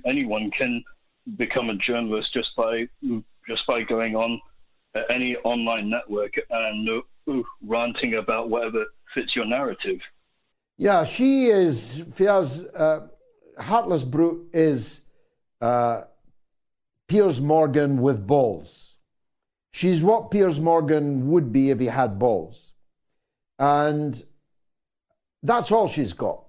anyone can become a journalist just by going on any online network and ranting about whatever fits your narrative. Yeah, she is, Heartless Brute is Piers Morgan with balls. She's what Piers Morgan would be if he had balls. And that's all she's got.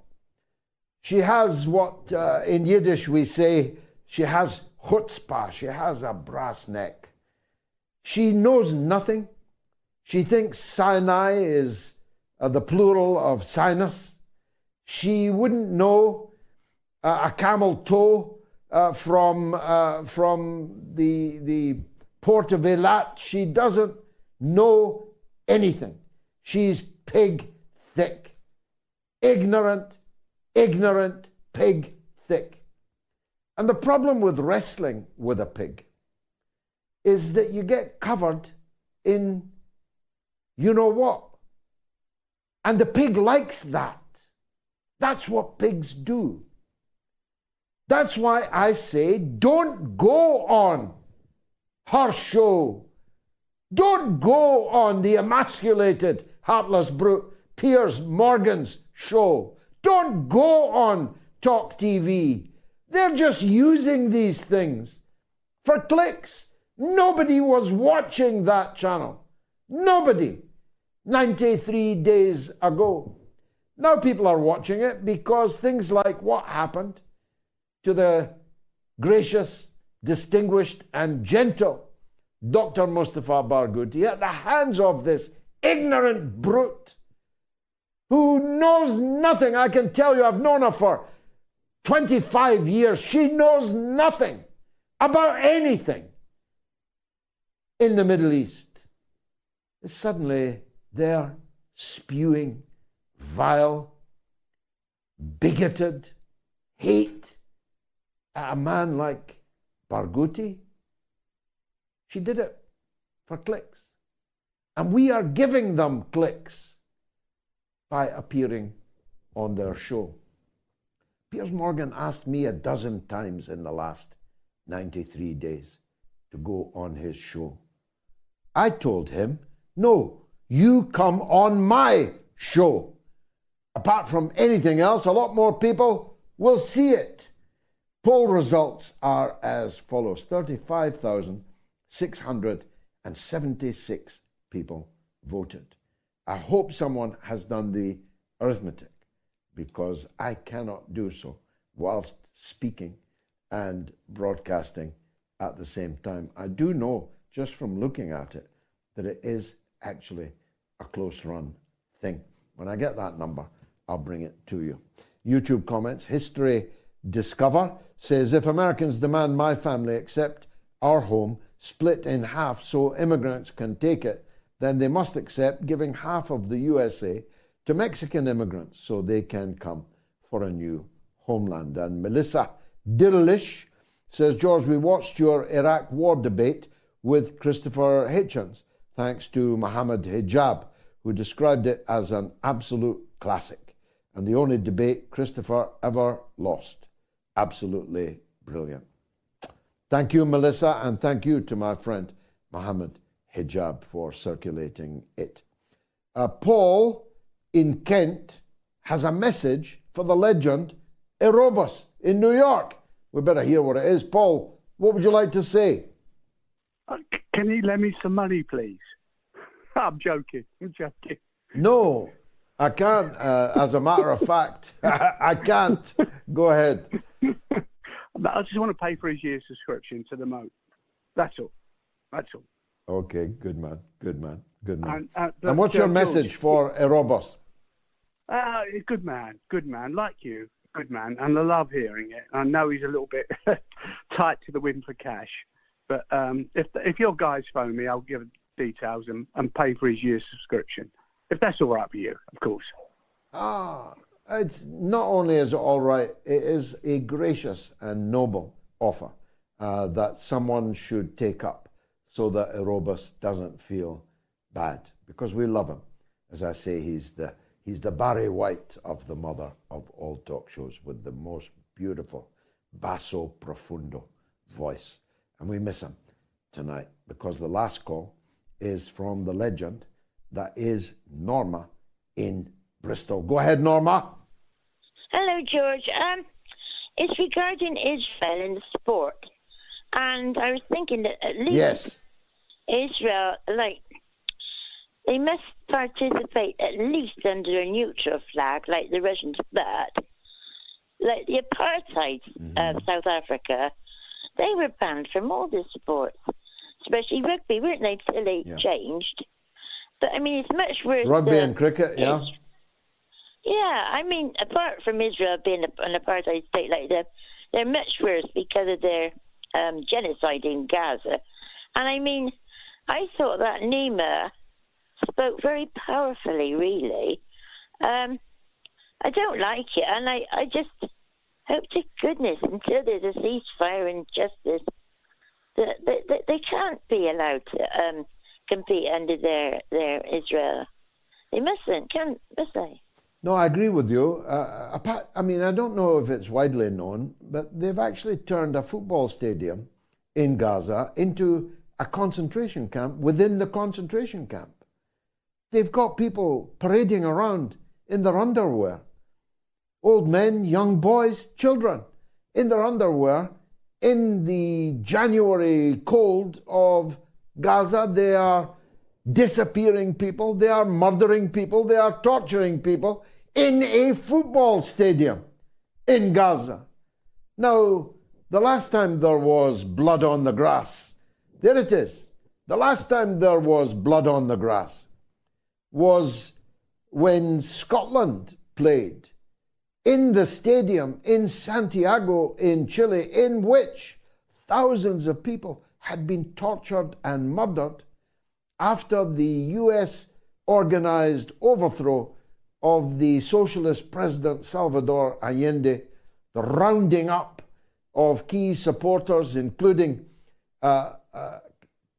She has what in Yiddish we say, she has chutzpah, she has a brass neck. She knows nothing. She thinks Sinai is the plural of sinus. She wouldn't know a camel toe from the port of Eilat. She doesn't know anything. She's pig thick. Ignorant, pig thick. And the problem with wrestling with a pig is that you get covered in you know what. And the pig likes that. That's what pigs do. That's why I say don't go on her show. Don't go on the emasculated, heartless brute Piers Morgan's show. Don't go on Talk TV. They're just using these things for clicks. Nobody was watching that channel. Nobody. 93 days ago. Now people are watching it because things like what happened to the gracious, distinguished and gentle Dr. Mustafa Barghouti at the hands of this ignorant brute who knows nothing. I can tell you, I've known her for 25 years. She knows nothing about anything in the Middle East. Suddenly they're spewing vile, bigoted hate at a man like Barghouti. She did it for clicks. And we are giving them clicks by appearing on their show. Piers Morgan asked me a dozen times in the last 93 days to go on his show. I told him, no, you come on my show. Apart from anything else, a lot more people will see it. Poll results are as follows. 35,676 people voted. I hope someone has done the arithmetic because I cannot do so whilst speaking and broadcasting at the same time. I do know, just from looking at it, that it is actually a close run thing. When I get that number, I'll bring it to you. YouTube comments. History Discover says, if Americans demand my family accept our home split in half so immigrants can take it, then they must accept giving half of the USA to Mexican immigrants so they can come for a new homeland. And Melissa Dirlish says, George, we watched your Iraq war debate with Christopher Hitchens, thanks to Mohammed Hijab, who described it as an absolute classic and the only debate Christopher ever lost. Absolutely brilliant. Thank you, Melissa, and thank you to my friend Mohammed Hijab for circulating it. Paul in Kent has a message for the legend Erebus in New York. We better hear what it is. Paul, what would you like to say? Can you lend me some money, please? I'm joking. No, I can't. As a matter of fact, I can't. Go ahead. I just want to pay for his year's subscription to the Moat. That's all. That's all. Okay, good man. And And what's your message for Erebus? Good man, like you, good man. And I love hearing it. I know he's a little bit tight to the wind for cash. But if your guys phone me, I'll give details and pay for his year's subscription. If that's all right for you, of course. It's not only is it all right, it is a gracious and noble offer that someone should take up so that Erebus doesn't feel bad, because we love him. As I say, he's the Barry White of the mother of all talk shows, with the most beautiful basso profundo voice. And we miss him tonight, because the last call is from the legend that is Norma in Bristol. Go ahead, Norma. Hello, George. It's regarding Israel and sport. And I was thinking that at least Israel, they must participate at least under a neutral flag, like the Russians, but like the apartheid of South Africa, they were banned from all the sports, especially rugby, weren't they, till they changed? But, I mean, it's much worse. Rugby and cricket, yeah. Yeah, I mean, apart from Israel being an apartheid state like that, they're much worse because of their genocide in Gaza. And, I mean, I thought that Nima spoke very powerfully, really. I don't like it, and I just hope to goodness, until there's a ceasefire and justice, that they can't be allowed to compete under their Israel. They mustn't, must they? No, I agree with you. I mean, I don't know if it's widely known, but they've actually turned a football stadium in Gaza into a concentration camp within the concentration camp. They've got people parading around in their underwear. Old men, young boys, children in their underwear in the January cold of Gaza. They are disappearing people, they are murdering people, they are torturing people in a football stadium in Gaza. Now, the last time there was blood on the grass, there it is. The last time there was blood on the grass was when Scotland played in the stadium in Santiago in Chile, in which thousands of people had been tortured and murdered after the US organized overthrow of the socialist president Salvador Allende, the rounding up of key supporters, including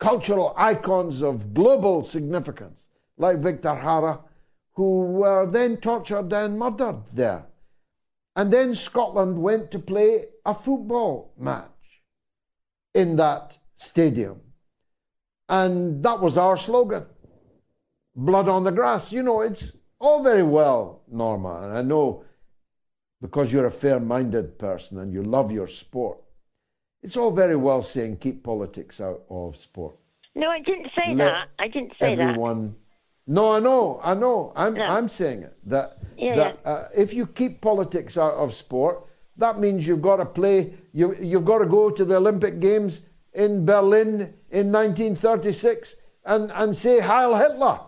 cultural icons of global significance, like Victor Jara, who were then tortured and murdered there. And then Scotland went to play a football match in that stadium. And that was our slogan, blood on the grass. You know, it's all very well, Norma, and I know because you're a fair-minded person and you love your sport, it's all very well saying keep politics out of sport. No, I didn't say that. I didn't say that. No, I know. I'm saying it. If you keep politics out of sport, that means you've got to play, you've got to go to the Olympic Games in Berlin in 1936 and say Heil Hitler.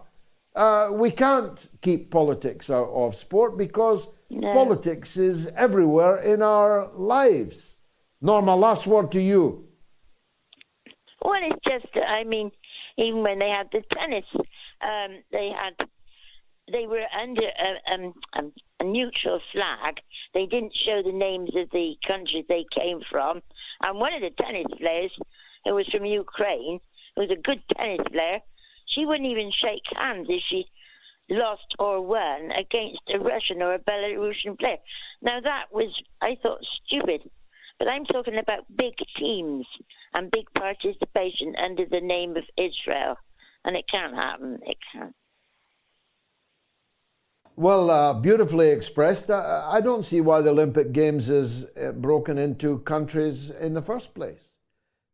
We can't keep politics out of sport because politics is everywhere in our lives. Norma, last word to you. Well, it's just, I mean, even when they had the tennis, they were under a neutral flag. They didn't show the names of the countries they came from. And one of the tennis players, who was from Ukraine, who was a good tennis player, she wouldn't even shake hands if she lost or won against a Russian or a Belarusian player. Now that was, I thought, stupid. But I'm talking about big teams and big participation under the name of Israel. And it can't happen. It can't. Well, beautifully expressed. I don't see why the Olympic Games is broken into countries in the first place.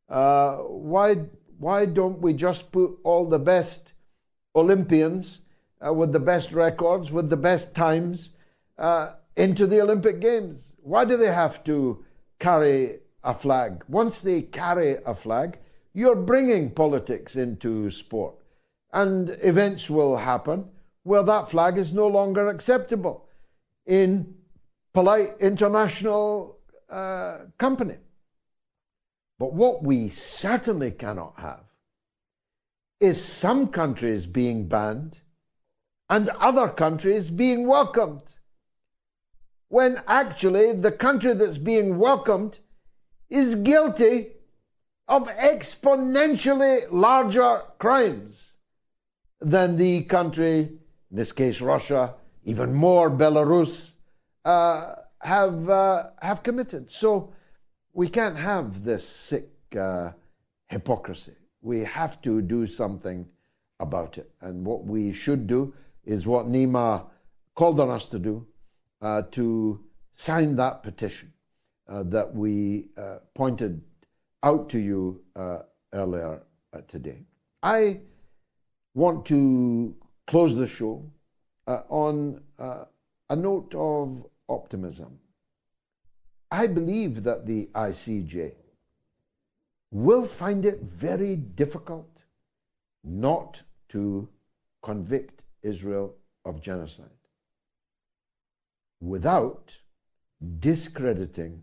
Why don't we just put all the best Olympians with the best records, with the best times into the Olympic Games? Why do they have to carry a flag? Once they carry a flag, you're bringing politics into sport. And events will happen where that flag is no longer acceptable in polite international company. But what we certainly cannot have is some countries being banned and other countries being welcomed, when actually the country that's being welcomed is guilty of exponentially larger crimes than the country, in this case Russia, even more Belarus, have committed. So we can't have this sick hypocrisy. We have to do something about it. And what we should do is what Nima called on us to do, to sign that petition that we pointed out to you earlier today. I want to close the show on a note of optimism. I believe that the ICJ will find it very difficult not to convict Israel of genocide without discrediting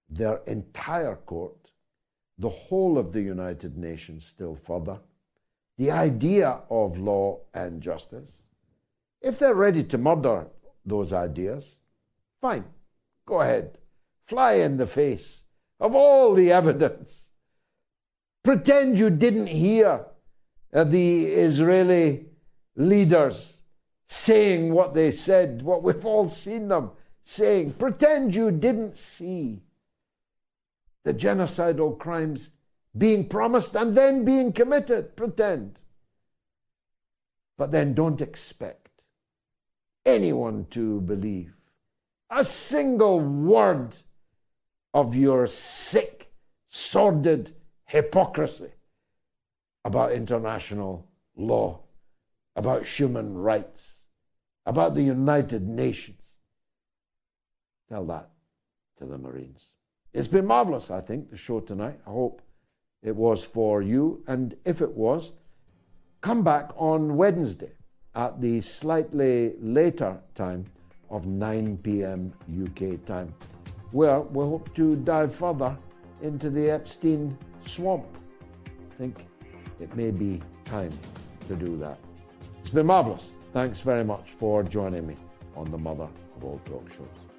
their entire court, the whole of the United Nations still further, the idea of law and justice. If they're ready to murder those ideas, fine, go ahead. Fly in the face of all the evidence. Pretend you didn't hear the Israeli leaders saying what they said, what we've all seen them saying. Pretend you didn't see the genocidal crimes being promised and then being committed. Pretend. But then don't expect anyone to believe a single word of your sick, sordid hypocrisy about international law, about human rights, about the United Nations. Tell that to the Marines. It's been marvelous, I think, the show tonight. I hope it was for you. And if it was, come back on Wednesday at the slightly later time of 9 p.m. UK time, where we hope to dive further into the Epstein swamp. I think it may be time to do that. It's been marvelous. Thanks very much for joining me on the Mother of All Talk Shows.